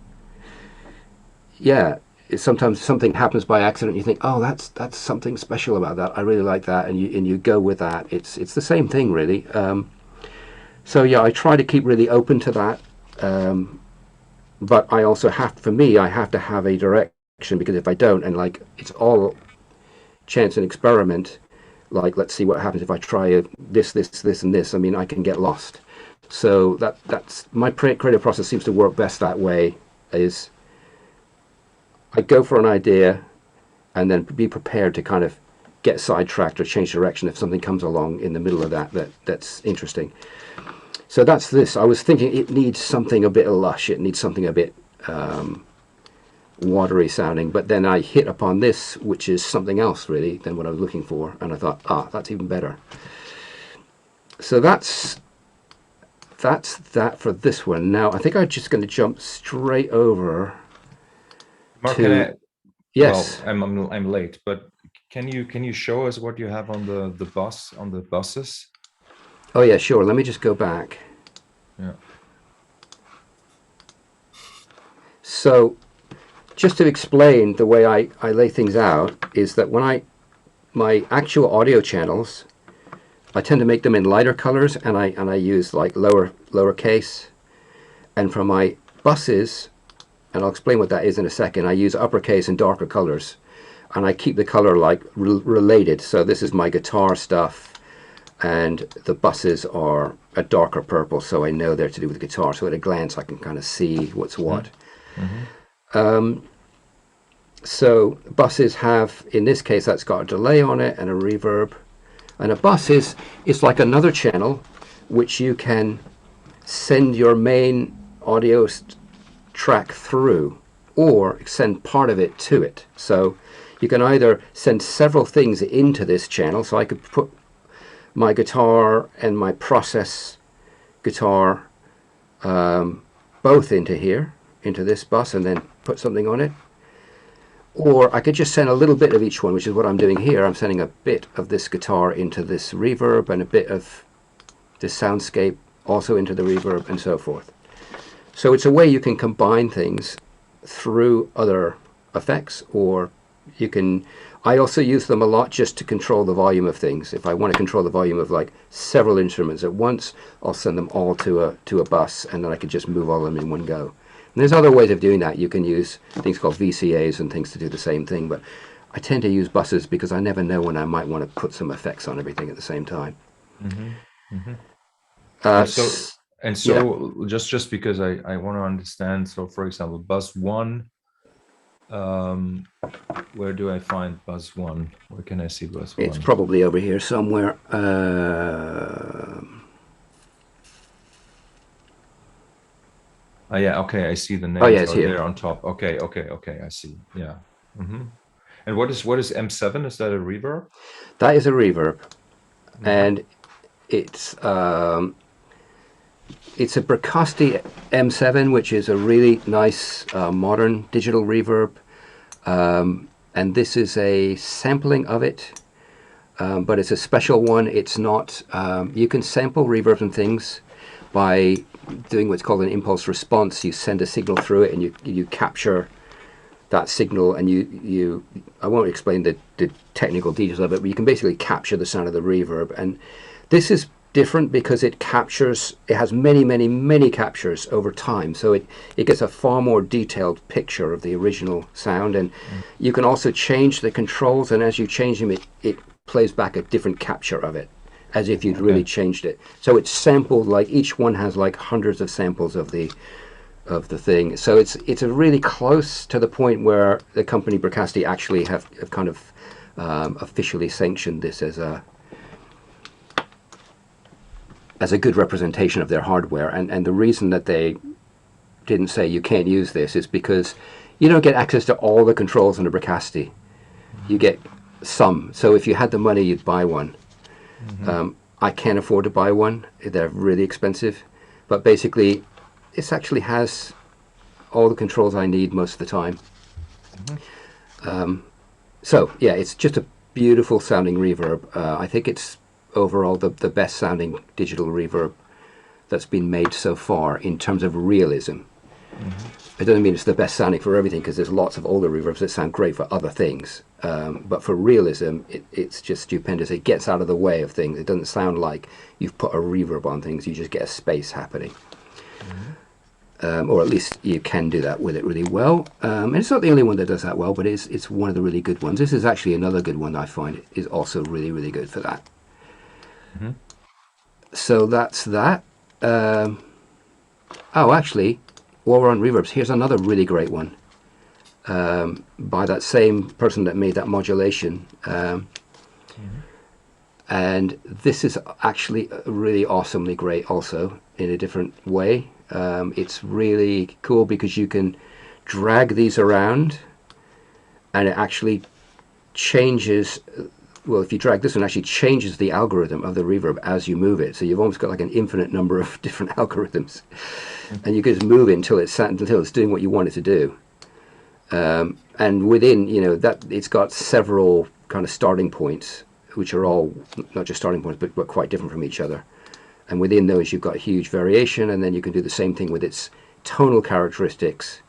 something happens by accident. You think, oh, that's something special about that. I really like that, and you go with that. It's the same thing, really. So yeah, I try to keep really open to that. But I also have to have a direction, because if I don't, and like it's all chance and experiment, like let's see what happens if I try this and this, I mean, I can get lost. So that's my creative process seems to work best that way, is I go for an idea and then be prepared to kind of get sidetracked or change direction if something comes along in the middle of that's interesting. So that's this. I was thinking it needs something a bit lush, it needs something a bit watery sounding, but then I hit upon this, which is something else really than what I was looking for, and I thought, that's even better. So that's that for this one. Now I think I'm just going to jump straight over. Mark, yes. Well, I'm late, but can you show us what you have on the buses? Oh yeah, sure. Let me just go back. Yeah. So just to explain the way I lay things out is that when my actual audio channels, I tend to make them in lighter colors, and I use like lowercase. And for my buses, and I'll explain what that is in a second, I use uppercase and darker colors, and I keep the color like related. So this is my guitar stuff, and the buses are a darker purple, so I know they're to do with guitar. So at a glance, I can kind of see what's what. So buses have, in this case, that's got a delay on it and a reverb. And a bus is like another channel which you can send your main audio track through, or send part of it to it. So you can either send several things into this channel. So I could put my guitar and my process guitar both into here, into this bus, and then put something on it. Or I could just send a little bit of each one, which is what I'm doing here. I'm sending a bit of this guitar into this reverb, and a bit of this soundscape also into the reverb, and so forth. So it's a way you can combine things through other effects, or you can, I also use them a lot just to control the volume of things. If I want to control the volume of like several instruments at once, I'll send them all to a bus, and then I can just move all of them in one go. And there's other ways of doing that. You can use things called VCAs and things to do the same thing, but I tend to use buses because I never know when I might want to put some effects on everything at the same time. Just because I want to understand. So for example, bus one, where do I find bus one? Where can I see bus one? It's probably over here somewhere. Oh yeah, okay, I see the name. Oh yeah, it's here. There on top. Okay, I see. Yeah. And what is M7? Is that a reverb? That is a reverb, and it's a Bricasti M7, which is a really nice modern digital reverb, and this is a sampling of it, but it's a special one. It's not. You can sample reverbs and things by doing what's called an impulse response. You send a signal through it, and you capture that signal, and you I won't explain the technical details of it, but you can basically capture the sound of the reverb. And this is different because it has many captures over time, so it gets a far more detailed picture of the original sound. And you can also change the controls, and as you change them, it plays back a different capture of it, as if you'd really changed it. So it's sampled, like each one has like hundreds of samples of the thing. So it's a really close to the point where the company Bricasti actually have kind of officially sanctioned this as a good representation of their hardware. And the reason that they didn't say you can't use this is because you don't get access to all the controls on the Bricasti. You get some. So if you had the money, you'd buy one. I can't afford to buy one. They're really expensive. But basically, this actually has all the controls I need most of the time. So yeah, it's just a beautiful sounding reverb. I think it's overall the best sounding digital reverb that's been made so far in terms of realism. It doesn't mean it's the best sounding for everything, because there's lots of older reverbs that sound great for other things. But for realism, it's just stupendous. It gets out of the way of things. It doesn't sound like you've put a reverb on things. You just get a space happening. Or at least you can do that with it really well. And it's not the only one that does that well, but it's one of the really good ones. This is actually another good one I find is also really, really good for that. So that's that. Actually, while we're on reverbs, here's another really great one by that same person that made that modulation. And this is actually really awesomely great also in a different way. It's really cool because you can drag these around and it actually changes. Well, if you drag this one, it actually changes the algorithm of the reverb as you move it. So you've almost got like an infinite number of different algorithms. And you can just move it until it's doing what you want it to do. And within, that it's got several kind of starting points, which are all not just starting points, but quite different from each other. And within those, you've got huge variation, and then you can do the same thing with its tonal characteristics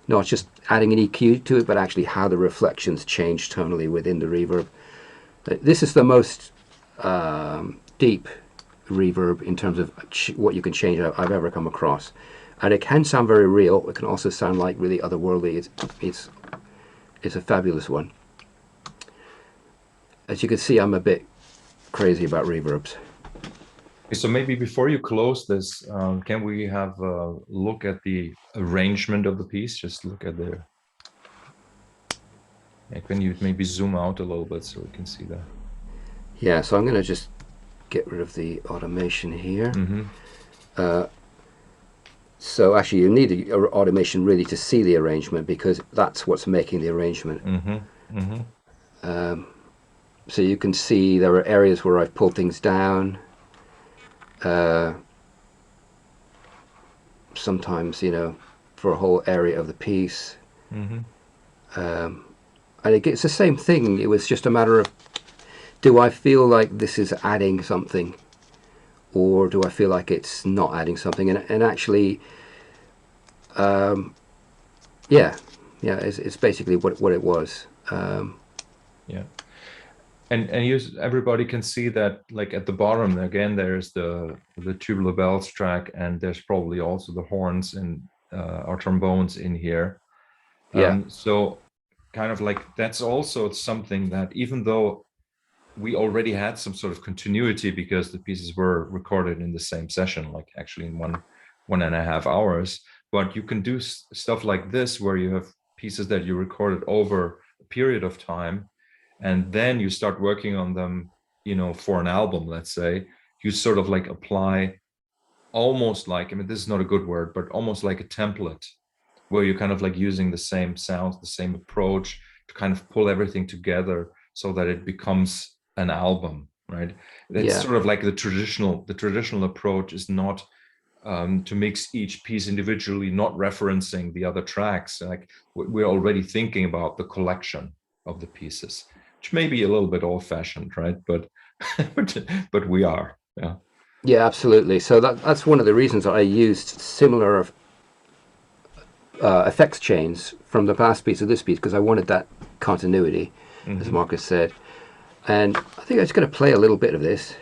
not just adding an EQ to it, but actually how the reflections change tonally within the reverb. This is the most deep reverb in terms of what you can change I've ever come across. And it can sound very real. It can also sound like really otherworldly. It's a fabulous one. As you can see, I'm a bit crazy about reverbs. So maybe before you close this, can we have a look at the arrangement of the piece? Just look at the... Can you maybe zoom out a little bit so we can see that? Yeah, so I'm going to just get rid of the automation here. So actually you need the automation really to see the arrangement, because that's what's making the arrangement. So you can see there are areas where I've pulled things down. Sometimes, you know, for a whole area of the piece. And it's the same thing. It was just a matter of, do I feel like this is adding something, or do I feel like it's not adding something? And actually, it's basically what it was. Yeah. And everybody can see that, like at the bottom again, there's the tubular bells track, and there's probably also the horns and our trombones in here. So kind of like that's also something that, even though we already had some sort of continuity because the pieces were recorded in the same session, like actually in 1.5 hours, but you can do stuff like this where you have pieces that you recorded over a period of time, and then you start working on them, you know, for an album, let's say. You sort of like apply almost like, I mean, this is not a good word, but almost like a template, where you're kind of like using the same sounds, the same approach to kind of pull everything together so that it becomes an album, right? It's sort of like the traditional approach is not to mix each piece individually, not referencing the other tracks. Like we're already thinking about the collection of the pieces, which may be a little bit old-fashioned, right? But but we are, yeah. Yeah, absolutely. So that's one of the reasons that I used similar effects chains from the past piece to this piece, because I wanted that continuity, as Markus said. And I think I'm just going to play a little bit of this.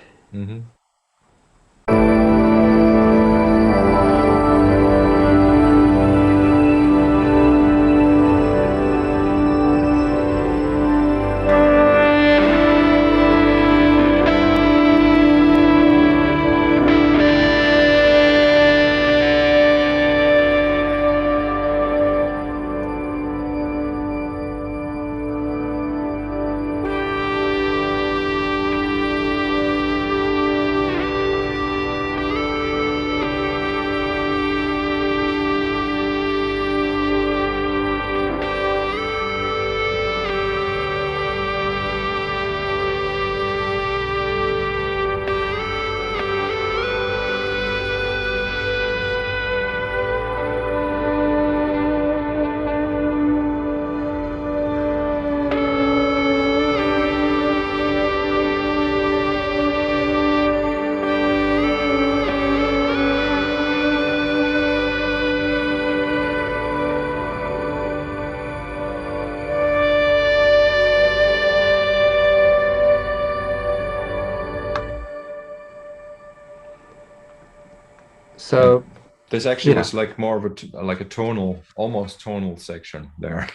So this actually was like more of a tonal, almost tonal section there.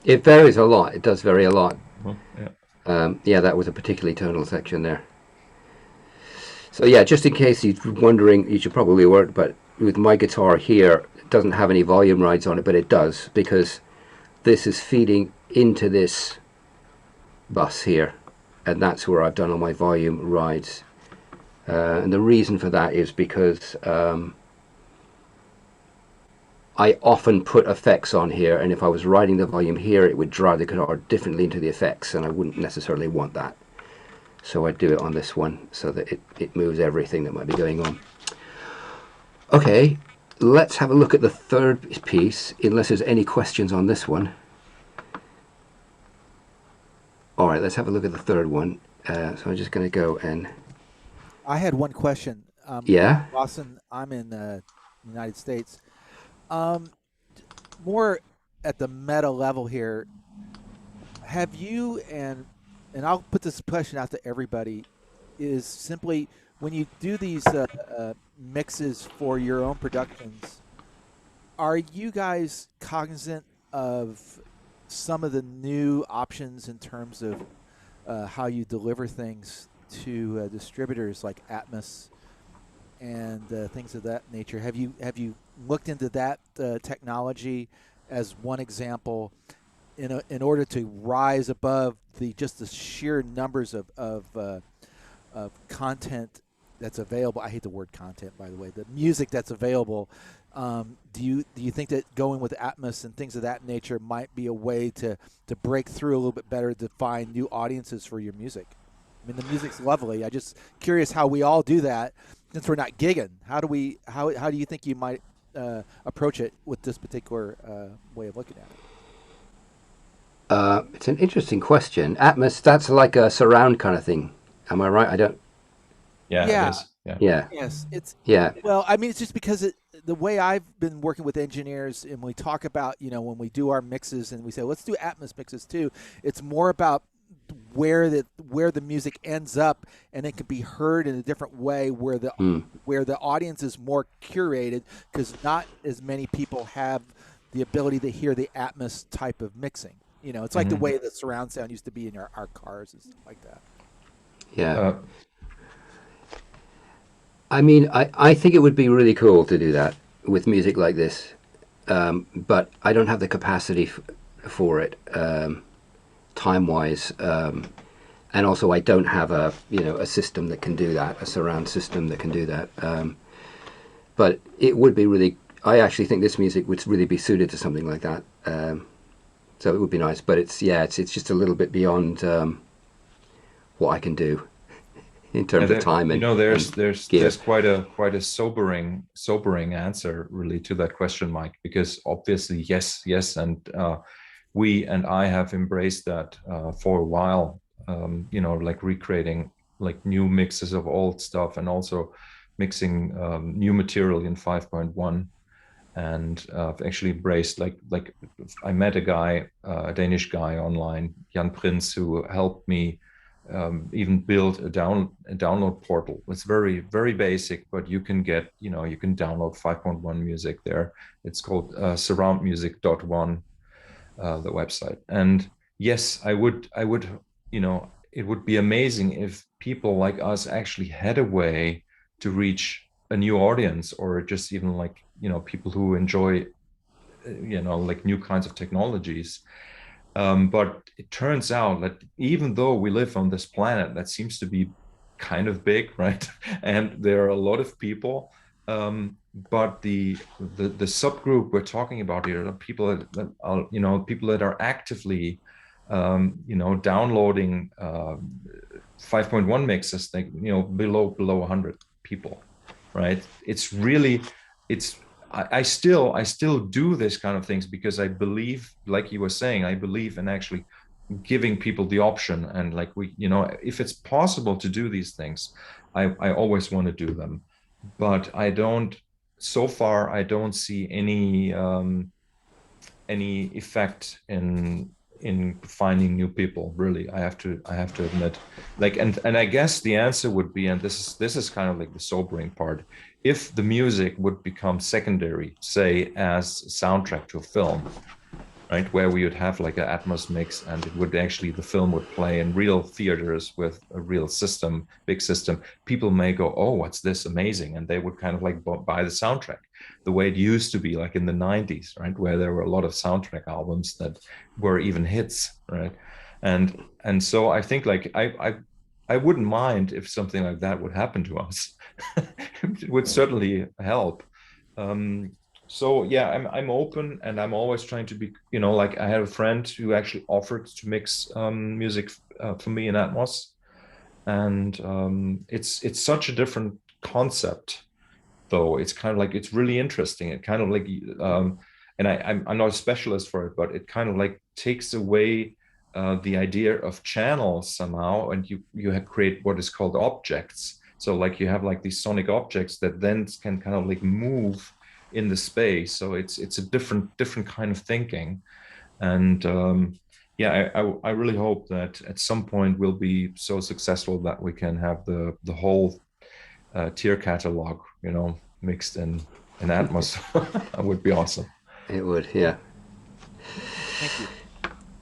It varies a lot. It does vary a lot. Yeah. That was a particularly tonal section there. So yeah, just in case you're wondering, you should probably work, but with my guitar here, it doesn't have any volume rides on it, but it does, because this is feeding into this bus here, and that's where I've done all my volume rides. And the reason for that is because I often put effects on here, and if I was riding the volume here, it would drive the guitar differently into the effects, and I wouldn't necessarily want that. So I do it on this one so that it moves everything that might be going on. Okay, let's have a look at the third piece, unless there's any questions on this one. All right, let's have a look at the third one. So I'm just going to go and... I had one question. Yeah? Boston, I'm in the United States. Um, More at the meta level here, have you and I'll put this question out to everybody, is simply when you do these mixes for your own productions, are you guys cognizant of some of the new options in terms of how you deliver things to distributors like Atmos and things of that nature? Have you looked into that technology as one example in order to rise above the sheer numbers of content that's available? I hate the word content, by the way. The music that's available. Do you think that going with Atmos and things of that nature might be a way to break through a little bit better, to find new audiences for your music? I mean, the music's lovely. I just curious how we all do that since we're not gigging. How do you think you might approach it with this particular way of looking at it? It's an interesting question. Atmos, that's like a surround kind of thing. Am I right? I don't. Yeah, Yeah. it is. Yeah. Yeah. Yes, it's Yeah. well. I mean, it's just because the way I've been working with engineers, and we talk about, when we do our mixes, and we say let's do Atmos mixes too. It's more about where the music ends up, and it can be heard in a different way, where the audience is more curated, because not as many people have the ability to hear the Atmos type of mixing. It's like the way the surround sound used to be in our cars and stuff like that. Yeah. I mean, I think it would be really cool to do that with music like this, but I don't have the capacity for it, time-wise, and also I don't have a system that can do that, a surround system that can do that. But it would be really. I actually think this music would really be suited to something like that. So it would be nice, but it's just a little bit beyond what I can do in terms of time and there's quite a sobering answer really to that question, Mike, because obviously yes, and we and I have embraced that for a while, like recreating like new mixes of old stuff and also mixing new material in 5.1. And I've actually embraced like I met a guy, a Danish guy online, Jan Prince, who helped me even build a download portal. It's very, very basic, but you can get, you can download 5.1 music there. It's called surroundmusic.one, the website. And yes, I would, it would be amazing if people like us actually had a way to reach a new audience, or just even like, people who enjoy, like new kinds of technologies. But it turns out that even though we live on this planet that seems to be kind of big, right? And there are a lot of people, but the subgroup we're talking about here are people that are, people that are actively, downloading 5.1 mixes, like, below 100 people, right? It's really, I still do this kind of things because I believe, like you were saying, I believe in actually giving people the option. And like if it's possible to do these things, I always want to do them. But so far I don't see any effect in finding new people, really. I have to admit, like, and I guess the answer would be, and this is kind of like the sobering part, if the music would become secondary, say as a soundtrack to a film, right, where we would have like an Atmos mix, and it would actually, the film would play in real theaters with a real system, big system, people may go, oh, what's this, amazing, and they would kind of like buy the soundtrack, the way it used to be like in the 90s, right, where there were a lot of soundtrack albums that were even hits, right? And so I think like I wouldn't mind if something like that would happen to us. It would certainly help. So yeah, I'm open, and I'm always trying to be, like I had a friend who actually offered to mix music for me in Atmos, and it's such a different concept, though. It's kind of like, it's really interesting. It kind of like, and I'm not a specialist for it, but it kind of like takes away the idea of channels somehow, and you create what is called objects. So like you have like these sonic objects that then can kind of like move in the space. So it's a different kind of thinking. And yeah, I really hope that at some point we'll be so successful that we can have the whole tier catalog, you know, mixed in Atmos. That would be awesome. It would, yeah. Thank you.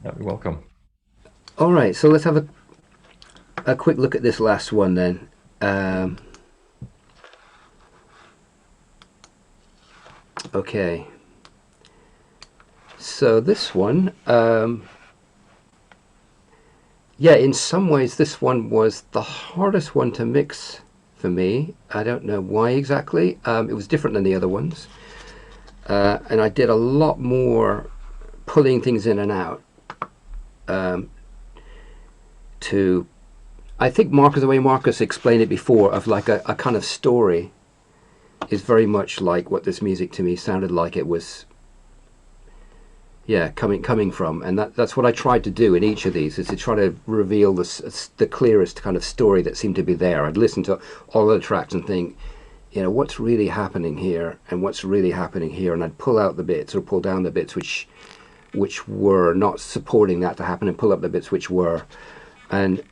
Yeah, you're welcome. All right, so let's have a quick look at this last one then. Okay. So this one, yeah, in some ways this one was the hardest one to mix for me. I don't know why exactly. It was different than the other ones. And I did a lot more pulling things in and out. I think Marcus, the way Marcus explained it before, of like a kind of story, is very much like what this music to me sounded like it was, yeah, coming from. And that's what I tried to do in each of these, is to try to reveal the clearest kind of story that seemed to be there. I'd listen to all of the tracks and think, you know, what's really happening here and what's really happening here, and I'd pull out the bits or pull down the bits which were not supporting that to happen, and pull up the bits which were. And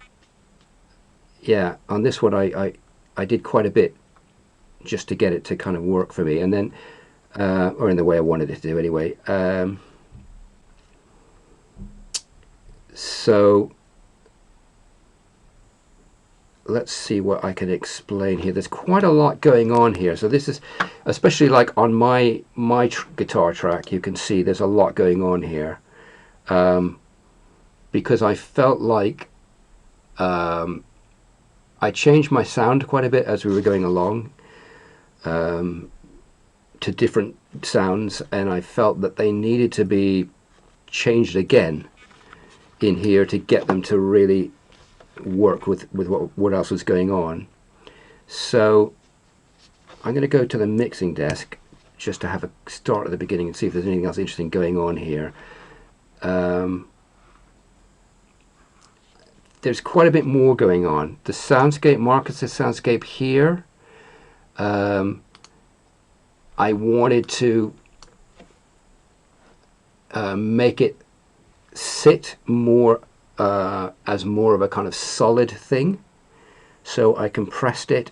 yeah, on this one I did quite a bit just to get it to kind of work for me, and then or in the way I wanted it to do anyway. So let's see what I can explain here. There's quite a lot going on here. So this is, especially like on my guitar track, you can see there's a lot going on here, because I felt like I changed my sound quite a bit as we were going along, to different sounds, and I felt that they needed to be changed again in here to get them to really work with what else was going on. So I'm going to go to the mixing desk just to have a start at the beginning and see if there's anything else interesting going on here. There's quite a bit more going on. The soundscape, Marcus's soundscape here, I wanted to make it sit more as more of a kind of solid thing. So I compressed it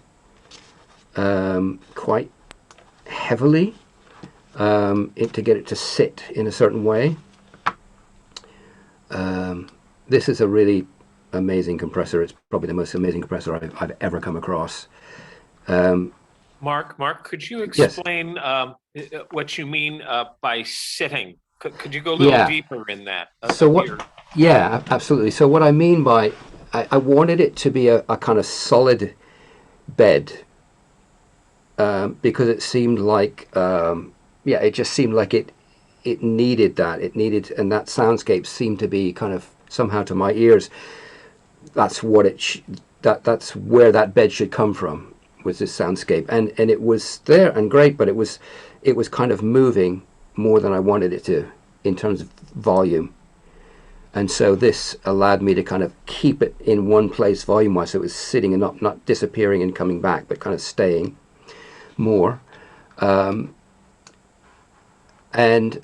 quite heavily to get it to sit in a certain way. This is a really amazing compressor. It's probably the most amazing compressor I've ever come across. Mark, could you explain what you mean by sitting? Could you go a little deeper in that? Yeah, absolutely. So what I mean by, I wanted it to be a kind of solid bed, because it seemed like, it just seemed like it needed that. And that soundscape seemed to be kind of somehow to my ears, that's what that's where that bed should come from, was this soundscape. And it was there and great, but it was kind of moving more than I wanted it to in terms of volume. And so this allowed me to kind of keep it in one place volume-wise, so it was sitting and not disappearing and coming back, but kind of staying more. And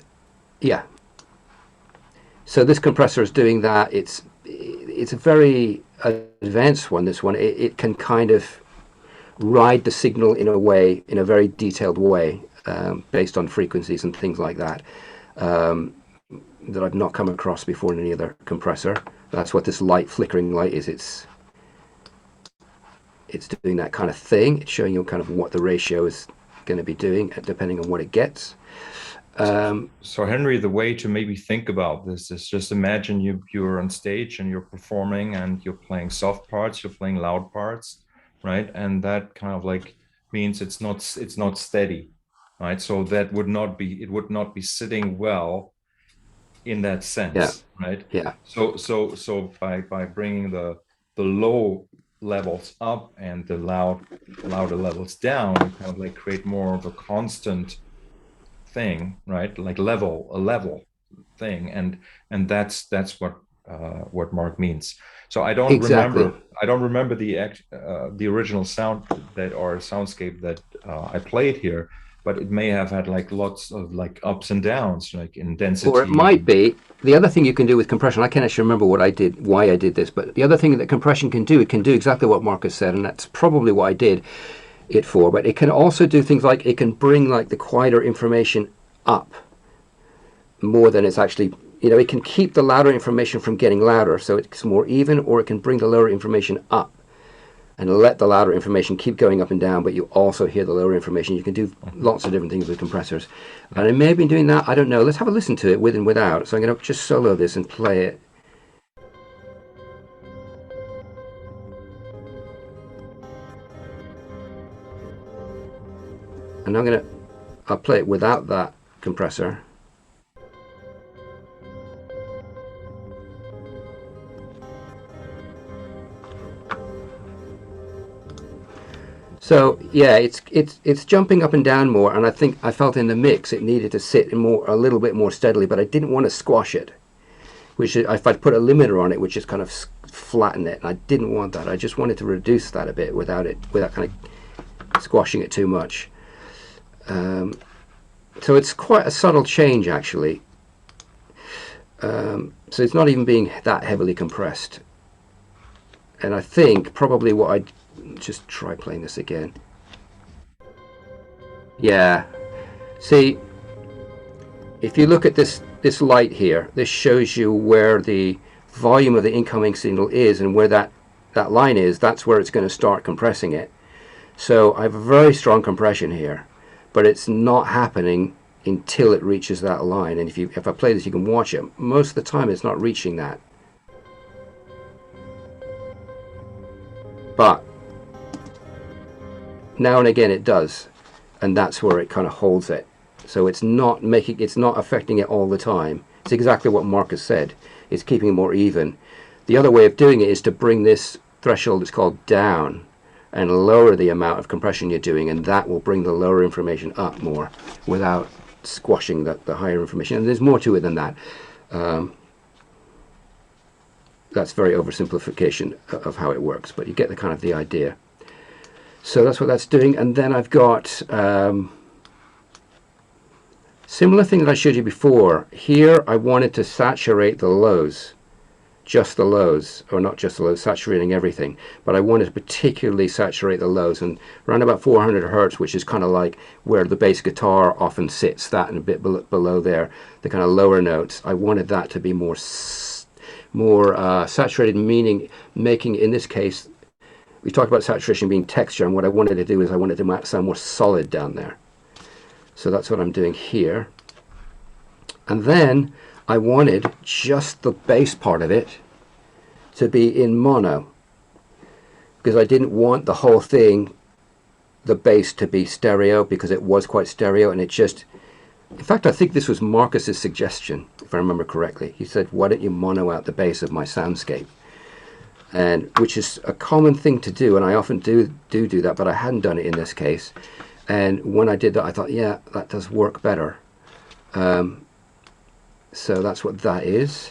yeah, so this compressor is doing that. It's a very advanced one, this one. It can kind of ride the signal in a way, in a very detailed way, based on frequencies and things like that, that I've not come across before in any other compressor. That's what this light, flickering light is. It's doing that kind of thing. It's showing you kind of what the ratio is going to be doing, depending on what it gets. So Henry, the way to maybe think about this is just imagine you're on stage and you're performing and you're playing soft parts, you're playing loud parts, right? And that kind of like means it's not steady, right? So it would not be sitting well in that sense, right? Yeah. So by bringing the low levels up and the louder levels down, you kind of like create more of a constant thing, right? Like a level thing, and that's what Mark means. So I don't remember the original sound that or soundscape that I played here, but it may have had like lots of like ups and downs, like in density. Or it might be. The other thing you can do with compression, I can't actually remember what I did, why I did this, but the other thing that compression can do, it can do exactly what Marcus said, and that's probably what I did it for, but it can also do things like it can bring like the quieter information up more than it's actually, you know, it can keep the louder information from getting louder so it's more even, or it can bring the lower information up and let the louder information keep going up and down, but you also hear the lower information. You can do lots of different things with compressors. And I may have been doing that, I don't know. Let's have a listen to it with and without. So I'm going to just solo this and play it. And I'll play it without that compressor. So yeah, it's jumping up and down more, and I think I felt in the mix it needed to sit a little bit more steadily, but I didn't want to squash it. Which if I'd put a limiter on it, which is kind of flatten it, and I didn't want that. I just wanted to reduce that a bit without kind of squashing it too much. So it's quite a subtle change actually. So it's not even being that heavily compressed. And I think probably what I'd just try playing this again. Yeah. See, if you look at this light here, this shows you where the volume of the incoming signal is, and where that line is, that's where it's going to start compressing it. So I have a very strong compression here, but it's not happening until it reaches that line. And if I play this, you can watch it. Most of the time it's not reaching that. But now and again it does, and that's where it kind of holds it. So it's not affecting it all the time. It's exactly what Marcus said. It's keeping it more even. The other way of doing it is to bring this threshold, it's called, down, and lower the amount of compression you're doing, and that will bring the lower information up more without squashing the higher information. And there's more to it than that. That's very oversimplification of how it works, but you get the idea. So that's what that's doing. And then I've got similar thing that I showed you before. Here I wanted to saturate the lows, just the lows, or not just the lows, saturating everything. But I wanted to particularly saturate the lows, and around about 400 hertz, which is kind of like where the bass guitar often sits, that and a bit below there, the kind of lower notes. I wanted that to be more saturated, meaning making, in this case, we talked about saturation being texture, and what I wanted to do is I wanted to sound more solid down there. So that's what I'm doing here. And then I wanted just the bass part of it to be in mono, because I didn't want the whole thing, the bass, to be stereo, because it was quite stereo, and it just, in fact, I think this was Marcus's suggestion, if I remember correctly. He said, why don't you mono out the bass of my soundscape? And which is a common thing to do, and I often do that, but I hadn't done it in this case. And when I did that, I thought, yeah, that does work better. So that's what that is.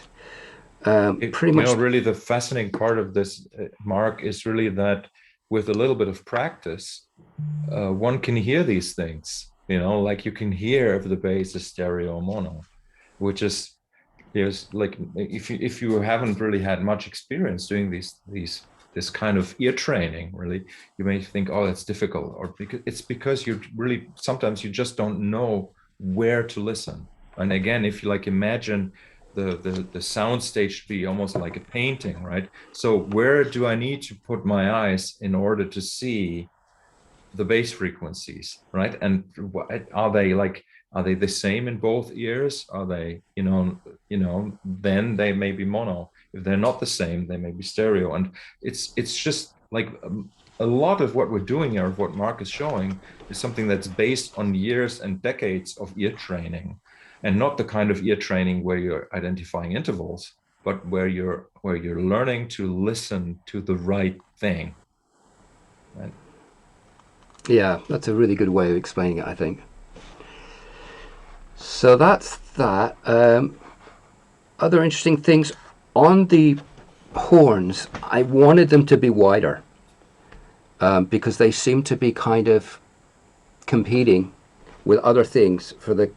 Pretty much. Really the fascinating part of this, Mark, is really that with a little bit of practice, one can hear these things. Like you can hear if the bass is stereo or mono, which is, like if you haven't really had much experience doing this kind of ear training, really, you may think, oh, that's difficult, or because you really sometimes you just don't know where to listen. And again, if you imagine the sound stage to be almost like a painting, right? So where do I need to put my eyes in order to see the bass frequencies, right? And are they the same in both ears? Are they, then they may be mono. If they're not the same, they may be stereo. And it's just like a lot of what we're doing here, of what Mark is showing, is something that's based on years and decades of ear training, and not the kind of ear training where you're identifying intervals, but where you're learning to listen to the right thing. Right? Yeah, that's a really good way of explaining it, I think. So that's that. Other interesting things on the horns, I wanted them to be wider because they seem to be kind of competing with other things for the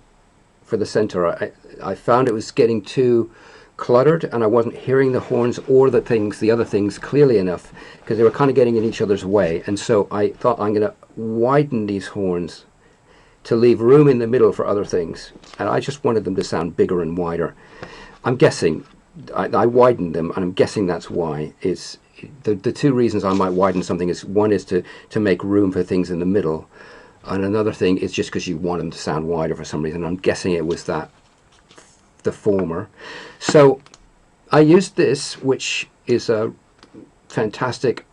center. I found it was getting too cluttered, and I wasn't hearing the horns or the other things clearly enough, because they were kind of getting in each other's way. And so I thought, I'm going to widen these horns to leave room in the middle for other things. And I just wanted them to sound bigger and wider. I'm guessing I widened them, and I'm guessing that's why. It's the two reasons I might widen something is, one is to make room for things in the middle, and another thing is just because you want them to sound wider for some reason. I'm guessing it was the former. So I used this, which is a fantastic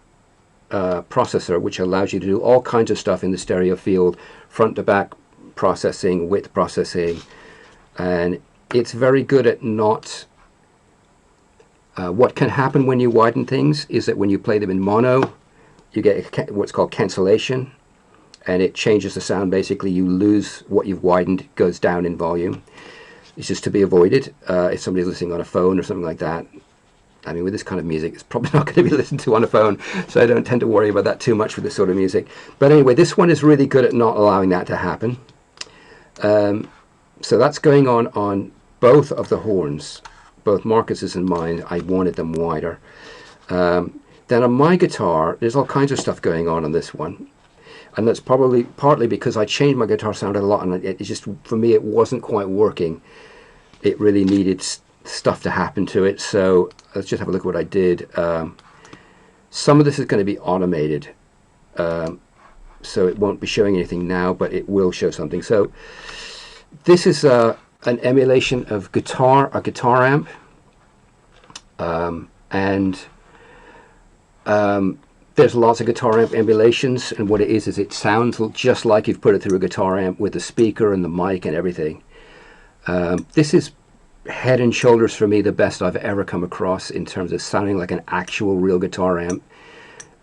processor, which allows you to do all kinds of stuff in the stereo field, front to back processing, width processing, and it's very good at not... what can happen when you widen things is that when you play them in mono, you get what's called cancellation, and it changes the sound. Basically, you lose what you've widened, it goes down in volume. It's just to be avoided if somebody's listening on a phone or something like that. I mean, with this kind of music, it's probably not going to be listened to on a phone, so I don't tend to worry about that too much with this sort of music. But anyway, this one is really good at not allowing that to happen. So that's going on both of the horns, both Markus's and mine. I wanted them wider. Then on my guitar, there's all kinds of stuff going on this one. And that's probably partly because I changed my guitar sound a lot, and it just, for me, it wasn't quite working. It really needed stuff to happen to it. So let's just have a look at what I did. Some of this is going to be automated, so it won't be showing anything now, but it will show something. So this is an emulation of a guitar amp, there's lots of guitar amp emulations, and what it is it sounds just like you've put it through a guitar amp with the speaker and the mic and everything. This is head and shoulders for me the best I've ever come across in terms of sounding like an actual real guitar amp,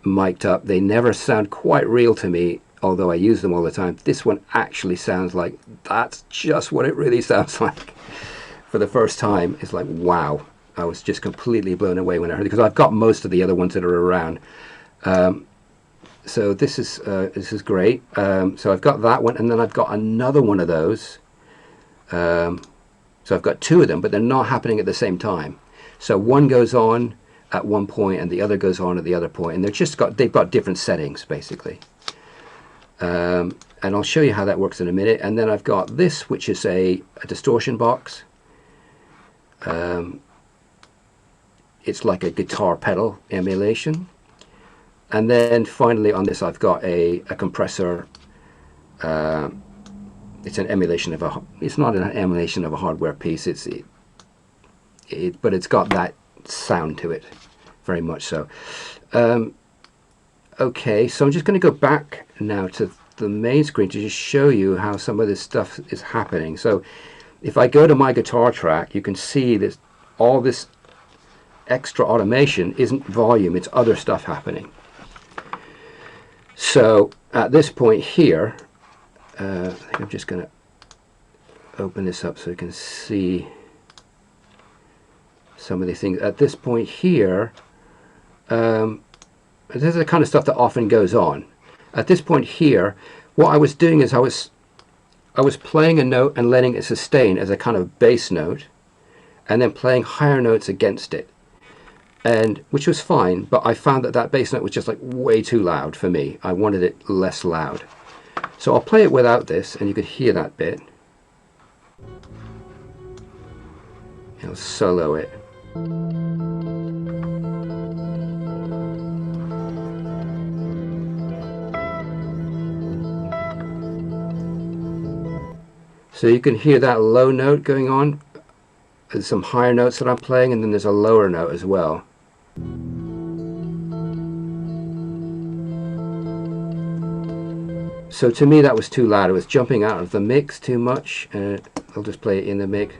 mic'd up. They never sound quite real to me, although I use them all the time. This one actually sounds like that's just what it really sounds like. For the first time, it's like, wow. I was just completely blown away when I heard it, because I've got most of the other ones that are around. So this is great. So I've got that one, and then I've got another one of those. So I've got two of them, but they're not happening at the same time. So one goes on at one point, and the other goes on at the other point, and they've got different settings basically. And I'll show you how that works in a minute. And then I've got this, which is a distortion box. It's like a guitar pedal emulation. And then finally on this I've got a compressor. It's an emulation of it's not an emulation of a hardware piece, but it's got that sound to it, very much so. Okay, so I'm just going to go back now to the main screen to just show you how some of this stuff is happening. So if I go to my guitar track, you can see that all this extra automation isn't volume, it's other stuff happening. So at this point here, I think I'm just going to open this up so you can see some of these things. At this point here, this is the kind of stuff that often goes on. At this point here, what I was doing is I was playing a note and letting it sustain as a kind of bass note, and then playing higher notes against it, and which was fine, but I found that bass note was just like way too loud for me. I wanted it less loud. So I'll play it without this, and you could hear that bit. I'll solo it. So you can hear that low note going on. There's some higher notes that I'm playing, and then there's a lower note as well. So to me that was too loud. It was jumping out of the mix too much. I'll just play it in the mix.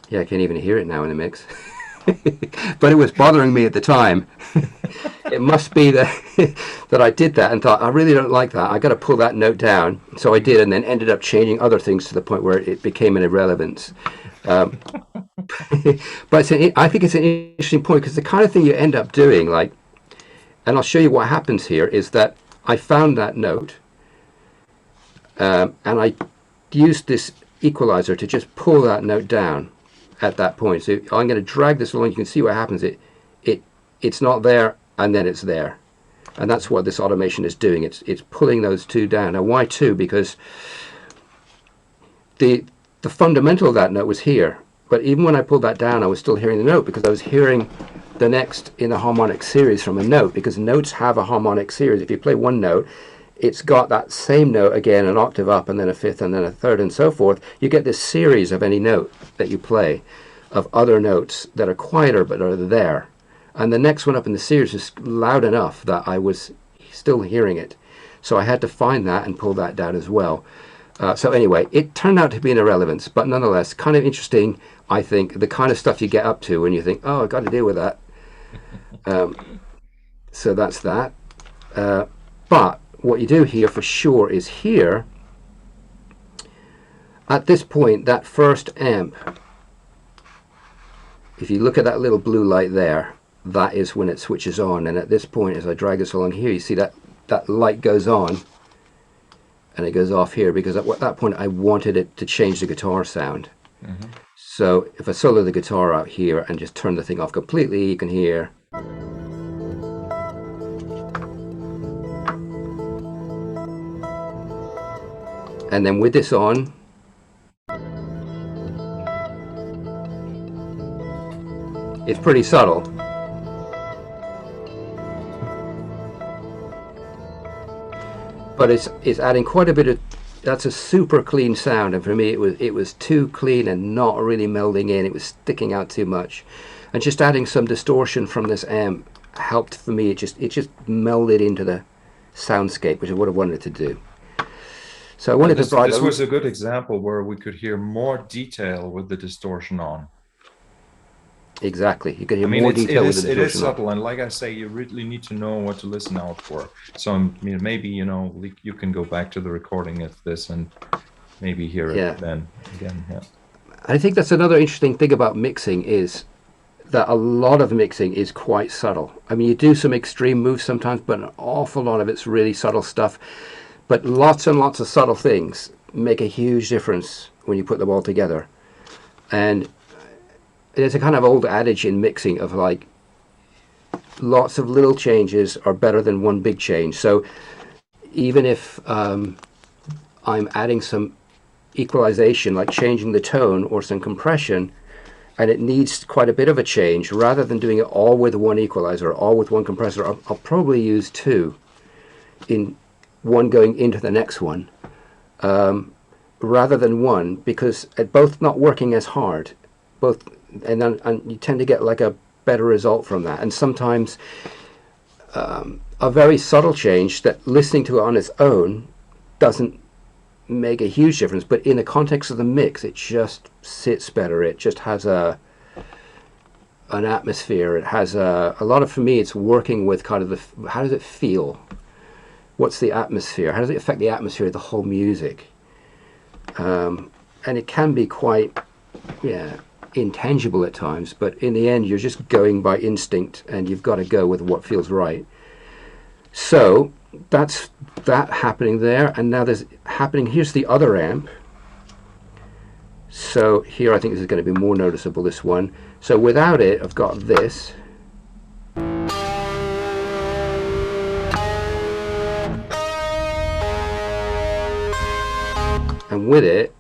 Yeah, I can't even hear it now in the mix. But it was bothering me at the time. it must be that that I did that and thought, I really don't like that. I got to pull that note down. So I did, and then ended up changing other things to the point where it became an irrelevance. But I think it's an interesting point, because the kind of thing you end up doing, like, and I'll show you what happens here, is that I found that note, and I used this equalizer to just pull that note down at that point. So I'm going to drag this along. You can see what happens. It's not there, and then it's there, and that's what this automation is doing. It's pulling those two down. Now, why two? Because the fundamental of that note was here, but even when I pulled that down, I was still hearing the note, because I was hearing the next in a harmonic series from a note, because notes have a harmonic series. If you play one note, it's got that same note again, an octave up, and then a fifth, and then a third, and so forth. You get this series of any note that you play, of other notes that are quieter but are there. And the next one up in the series is loud enough that I was still hearing it. So I had to find that and pull that down as well. So anyway, it turned out to be an irrelevance, but nonetheless, kind of interesting, I think, the kind of stuff you get up to when you think, oh, I've got to deal with that. So that's that. But what you do here for sure is here, at this point, that first amp, if you look at that little blue light there, that is when it switches on. And at this point, as I drag this along here, you see that light goes on and it goes off here, because at that point I wanted it to change the guitar sound. Mm-hmm. So if I solo the guitar out here and just turn the thing off completely, you can hear. And then with this on, it's pretty subtle. But it's adding quite a bit of, that's a super clean sound, and for me it was too clean and not really melding in. It was sticking out too much. And just adding some distortion from this amp helped for me. It just melded into the soundscape, which is what I wanted to do. So I wanted to provide. This was a good example where we could hear more detail with the distortion on. Exactly, you could hear more detail with the distortion. It is subtle, and like I say, you really need to know what to listen out for. So maybe you can go back to the recording of this and maybe hear it then again. Yeah. I think that's another interesting thing about mixing, is that a lot of mixing is quite subtle. I mean, you do some extreme moves sometimes, but an awful lot of it's really subtle stuff. But lots and lots of subtle things make a huge difference when you put them all together. And there's a kind of old adage in mixing of like, lots of little changes are better than one big change. So even if I'm adding some equalization, like changing the tone or some compression, and it needs quite a bit of a change, rather than doing it all with one equalizer or all with one compressor, I'll probably use two, in one going into the next one, rather than one, because at both not working as hard, and you tend to get like a better result from that. And sometimes a very subtle change that listening to it on its own doesn't make a huge difference, but in the context of the mix, it just sits better. It just has an atmosphere. It has a lot of, for me, it's working with kind of how does it feel? What's the atmosphere? How does it affect the atmosphere of the whole music? And it can be quite, intangible at times, but in the end, you're just going by instinct, and you've got to go with what feels right. So that's that happening there, and now there's happening, here's the other amp. So here I think this is going to be more noticeable, this one. So without it, I've got this. And with it,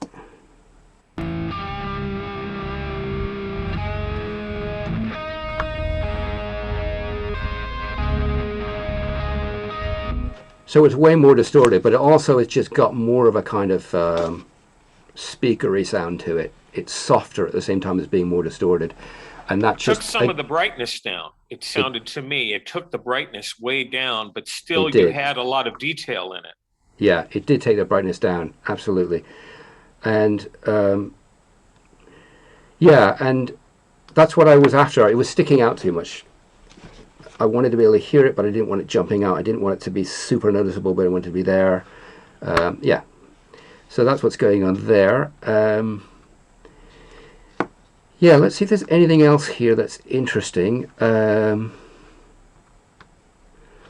so it's way more distorted, but it also it's just got more of a kind of speakery sound to it. It's softer at the same time as being more distorted, and that took some of the brightness down. It sounded to me, it took the brightness way down, but still you had a lot of detail in it. Yeah, it did take the brightness down, absolutely, and and that's what I was after. It was sticking out too much. I wanted to be able to hear it, but I didn't want it jumping out. I didn't want it to be super noticeable, but I wanted it to be there. Yeah. So that's what's going on there. Yeah, let's see if there's anything else here that's interesting. Going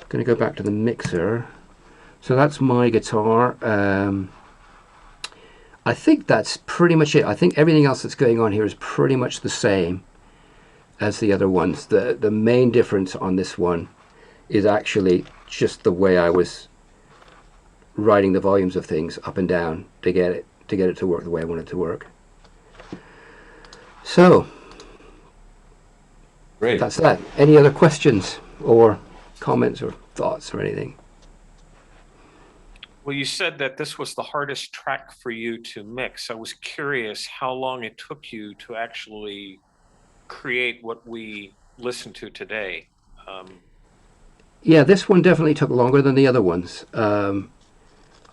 to go back to the mixer. So that's my guitar. I think that's pretty much it. I think everything else that's going on here is pretty much the same as the other ones. The main difference on this one is actually just the way I was writing the volumes of things up and down to get it to work the way I want it to work. So Great. that's that. Any other questions or comments or thoughts or anything? Well, you said that this was the hardest track for you to mix. I was curious how long it took you to actually create what we listen to today. Yeah, this one definitely took longer than the other ones.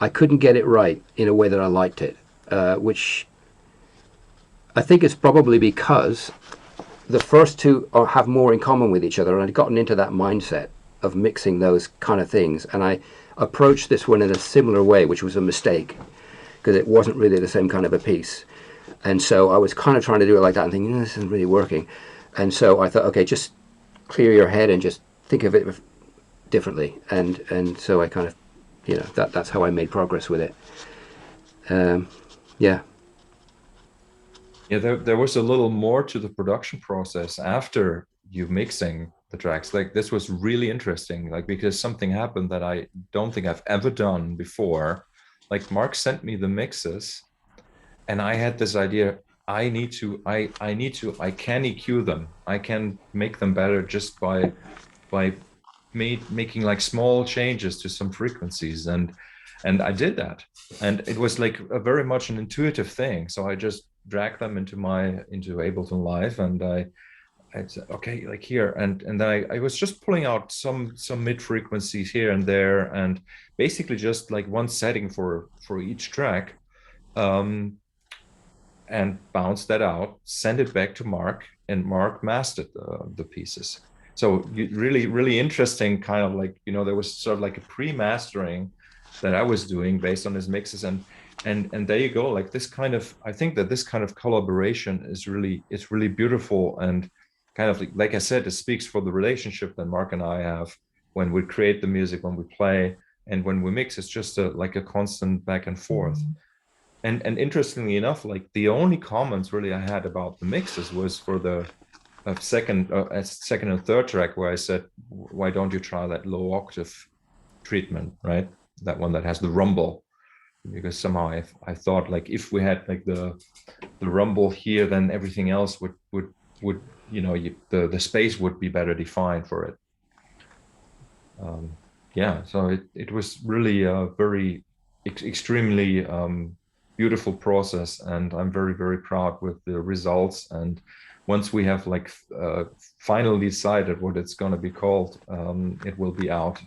I couldn't get it right in a way that I liked it, which I think is probably because the first two have more in common with each other, and I'd gotten into that mindset of mixing those kind of things, and I approached this one in a similar way, which was a mistake because it wasn't really the same kind of a piece. And so I was kind of trying to do it like that and thinking, this isn't really working. And so I thought, okay, just clear your head and just think of it differently. And so I kind of, that's how I made progress with it. Yeah. Yeah, there was a little more to the production process after you mixing the tracks. Like this was really interesting, like because something happened that I don't think I've ever done before. Like Mark sent me the mixes and I had this idea, I can EQ them. I can make them better just by making like small changes to some frequencies. And I did that. And it was like a very much an intuitive thing. So I just dragged them into Ableton Live, and I said, okay, like here, and then I was just pulling out some mid frequencies here and there, and basically just like one setting for each track, and bounced that out, send it back to Mark, and Mark mastered the pieces. So really interesting, kind of like, there was sort of like a pre-mastering that I was doing based on his mixes, and there you go. Like this kind of, I think that this kind of collaboration it's really beautiful, and kind of like I said, it speaks for the relationship that Mark and I have when we create the music, when we play, and when we mix. It's just like a constant back and forth. And interestingly enough, like the only comments really I had about the mixes was for the second and third track, where I said, why don't you try that low octave treatment, right? That one that has the rumble, because somehow I thought like if we had like the rumble here, then everything else would the space would be better defined for it. Yeah, so it was really a very extremely beautiful process, and I'm very, very proud with the results. And once we have like finally decided what it's going to be called, it will be out.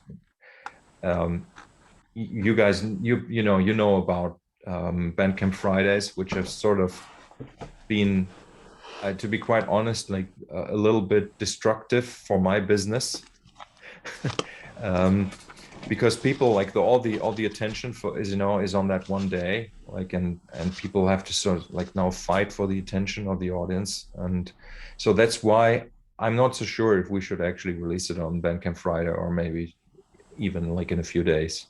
You guys, you know about Bandcamp Fridays, which have sort of been, to be quite honest, like a little bit destructive for my business. Because people like all the attention is on that one day, like, and people have to sort of like now fight for the attention of the audience. And so that's why I'm not so sure if we should actually release it on Bandcamp Friday, or maybe even like in a few days.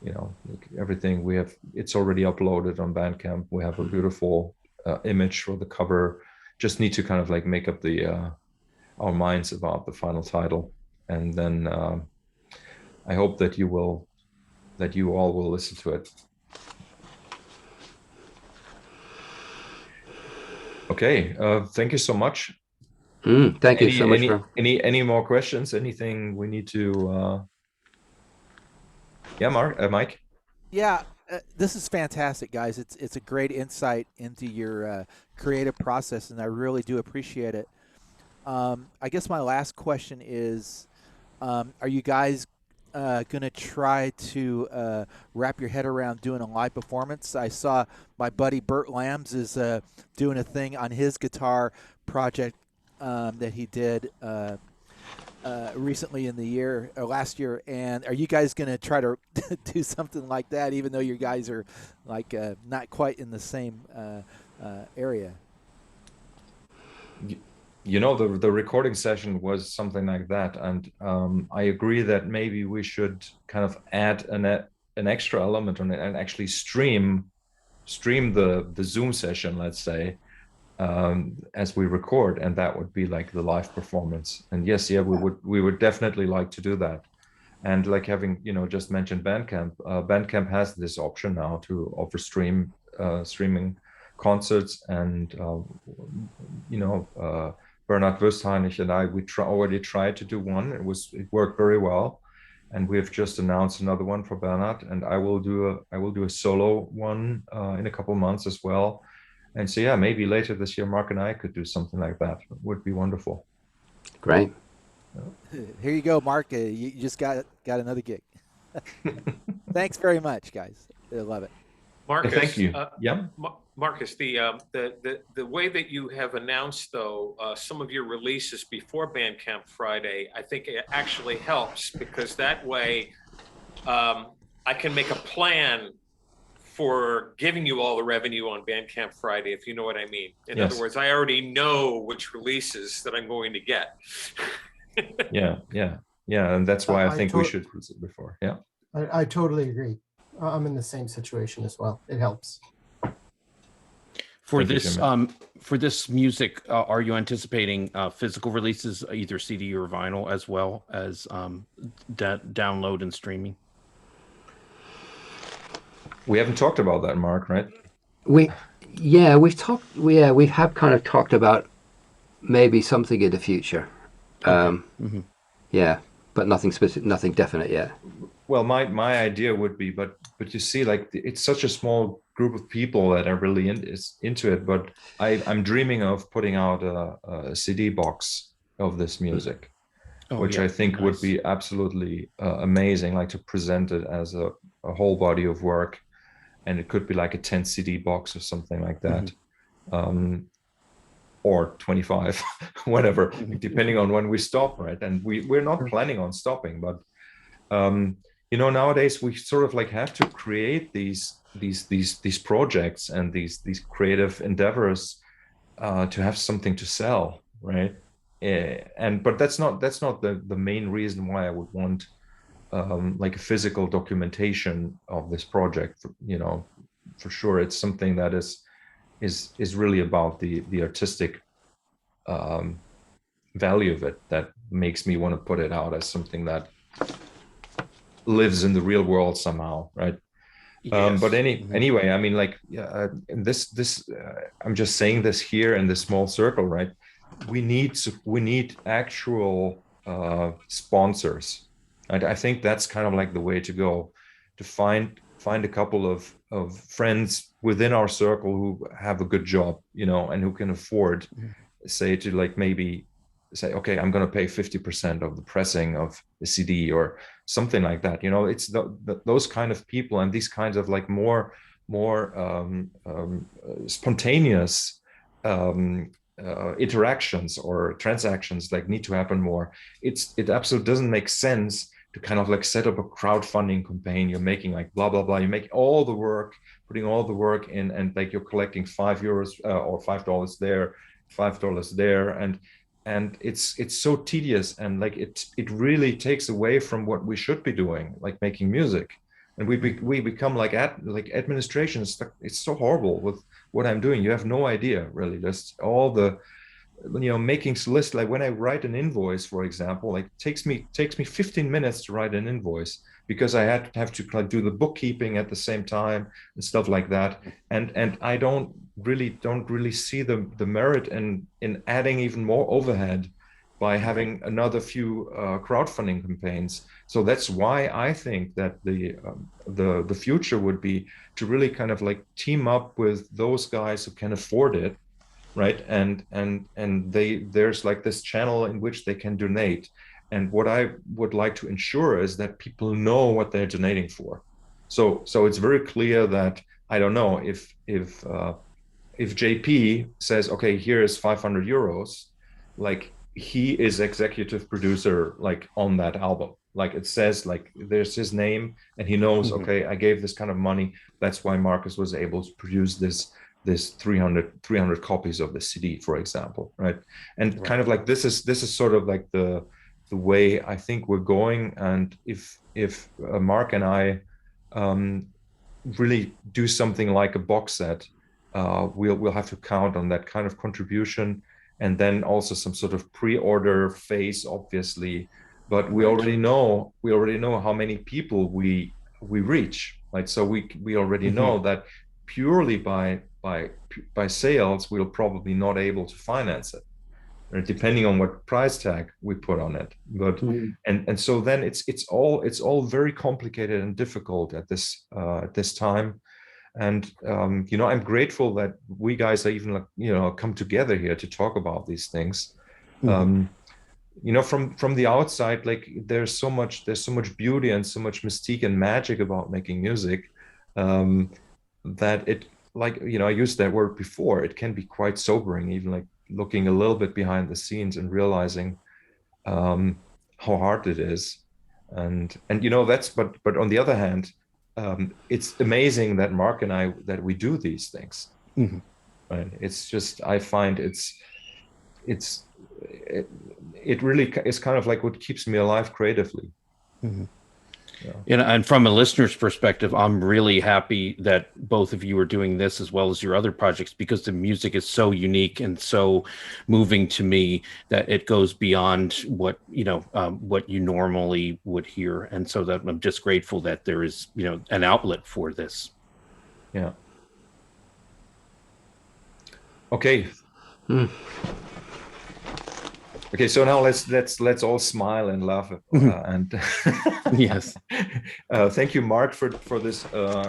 Like everything we have, it's already uploaded on Bandcamp. We have a beautiful image for the cover. Just need to kind of like make up our minds about the final title, and then I hope that you all will listen to it. Okay, thank you so much. Thank you so much. Any more questions? Anything we need to? Yeah, Mike. Yeah, this is fantastic, guys. It's a great insight into your creative process, and I really do appreciate it. I guess my last question is, are you guys going to try to wrap your head around doing a live performance? I saw my buddy Bert Lambs is doing a thing on his guitar project that he did recently in the year or last year, and are you guys going to try to do something like that, even though you guys are like not quite in the same area? You know, the recording session was something like that, and I agree that maybe we should kind of add an extra element on it and actually stream the Zoom session, let's say, as we record, and that would be like the live performance. And yes, yeah, we would definitely like to do that. And like having, you know, just mentioned Bandcamp, Bandcamp has this option now to offer streaming concerts, and you know, Bernhard Wüstheinich and I, we already tried to do one. It worked very well, and we have just announced another one for Bernhard, and I will do a solo one in a couple months as well. And so yeah, maybe later this year, Mark and I could do something like that. It would be wonderful. Great. Here you go, Mark. You just got another gig. Thanks very much, guys. I love it. Marcus, thank you. Yeah. Marcus, the way that you have announced, though, some of your releases before Bandcamp Friday, I think it actually helps, because that way I can make a plan for giving you all the revenue on Bandcamp Friday, if you know what I mean. In Yes. other words, I already know which releases that I'm going to get. Yeah, and that's why I think we to- should use it before. Yeah. I totally agree. I'm in the same situation as well. It helps. For Thank you, this Jimmy. for this music, are you anticipating physical releases, either CD or vinyl, as well as download and streaming? We haven't talked about that, Mark, right? We have kind of talked about maybe something in the future. Yeah, but nothing specific, nothing definite yet. Well, my idea would be, but you see, like, it's such a small group of people that are really into it. But I'm dreaming of putting out a CD box of this music, which I think would be absolutely amazing. Like, to present it as a whole body of work, and it could be like a 10 CD box or something like that. Or 25, whatever, depending on when we stop, right? And we're not planning on stopping, but you know, nowadays we sort of like have to create these projects and these creative endeavors to have something to sell, right? But that's not the main reason why I would want like a physical documentation of this project. You know, for sure, it's something that is really about the artistic value of it that makes me want to put it out as something that lives in the real world somehow, right? Yes. But anyway, I mean, like, this I'm just saying this here in this small circle, right? We need actual sponsors. And I think that's kind of like the way to go, to find a couple of friends within our circle who have a good job, you know, and who can afford, say, to like maybe say, okay, I'm going to pay 50% of the pressing of the CD or something like that. You know, it's those kind of people, and these kinds of like more spontaneous interactions or transactions like need to happen more. It absolutely doesn't make sense to kind of like set up a crowdfunding campaign. You're making like blah blah blah. You make all the work, putting all the work in, and like you're collecting €5 or $5 there, $5 there, and it's so tedious, and like it really takes away from what we should be doing, like making music. And we become like administration. It's so horrible with what I'm doing. You have no idea, really. Just all the, you know, making list. Like when I write an invoice, for example, like takes me 15 minutes to write an invoice, because I have to like do the bookkeeping at the same time and stuff like that. And I don't really see the merit in adding even more overhead by having another few crowdfunding campaigns. So that's why I think that the future would be to really kind of like team up with those guys who can afford it, right? And there's like this channel in which they can donate. And what I would like to ensure is that people know what they're donating for. So it's very clear that, I don't know, if JP says, okay, here is €500, like he is executive producer like on that album. Like it says, like there's his name, and he knows, okay, I gave this kind of money. That's why Markus was able to produce this 300 copies of the CD, for example, right? And kind of like this is sort of like the way I think we're going. And if Mark and I really do something like a box set, we'll have to count on that kind of contribution, and then also some sort of pre-order phase, obviously. But we already know how many people we reach, right? So we already know that purely by sales, we'll probably not able to finance it, right? Depending on what price tag we put on it. But and so then it's all very complicated and difficult at this time. And you know, I'm grateful that we guys are even like, you know, come together here to talk about these things. You know, from the outside, like there's so much beauty and so much mystique and magic about making music, that it, like, you know, I used that word before, it can be quite sobering, even like looking a little bit behind the scenes and realizing how hard it is. And you know, that's, but on the other hand, it's amazing that Mark and I, that we do these things. Right? It's just, I find it really is kind of like what keeps me alive creatively. And from a listener's perspective, I'm really happy that both of you are doing this as well as your other projects, because the music is so unique and so moving to me that it goes beyond what, you know, what you normally would hear. And so that I'm just grateful that there is, you know, an outlet for this. Yeah. Okay. Okay, so now let's all smile and laugh. And yes, thank you, Mark, for this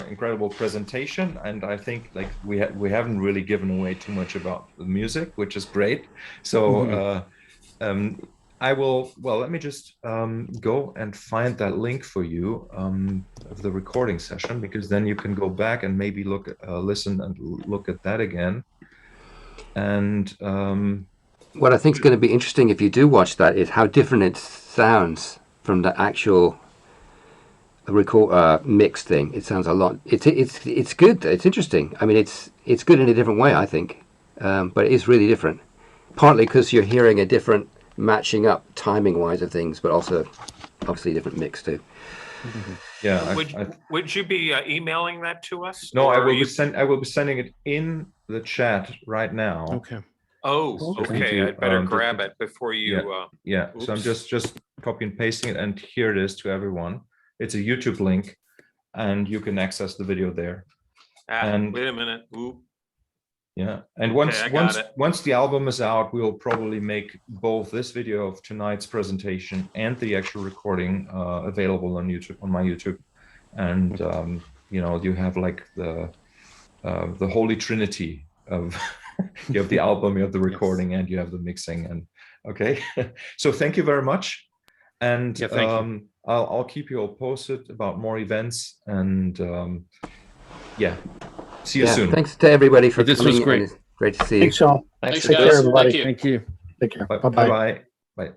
incredible presentation. And I think like we haven't really given away too much about the music, which is great. So I will. Well, let me just go and find that link for you of the recording session, because then you can go back and maybe listen and look at that again. And what I think is going to be interesting if you do watch that is how different it sounds from the actual record mix thing. It sounds a lot. It's good. It's interesting. I mean, it's good in a different way, I think, but it is really different. Partly because you're hearing a different matching up timing wise of things, but also obviously a different mix too. Yeah. Would you be emailing that to us? No, I will be sending it in the chat right now. okay. Oh, okay. I'd better grab it before you. Yeah. So I'm just copy and pasting it, and here it is to everyone. It's a YouTube link, and you can access the video there. And wait a minute. Ooh. Yeah, and Okay, once the album is out, we will probably make both this video of tonight's presentation and the actual recording available on YouTube, on my YouTube, and you know, you have like the holy trinity of. You have the album, you have the recording, and you have the mixing. And okay, so thank you very much, and I'll keep you all posted about more events, and yeah, see you soon. Thanks to everybody for this was great. It's great to see you. Thanks, Sean. Thanks, Take care, guys. everybody. Thank you. Thank you. Take care. Bye. Bye.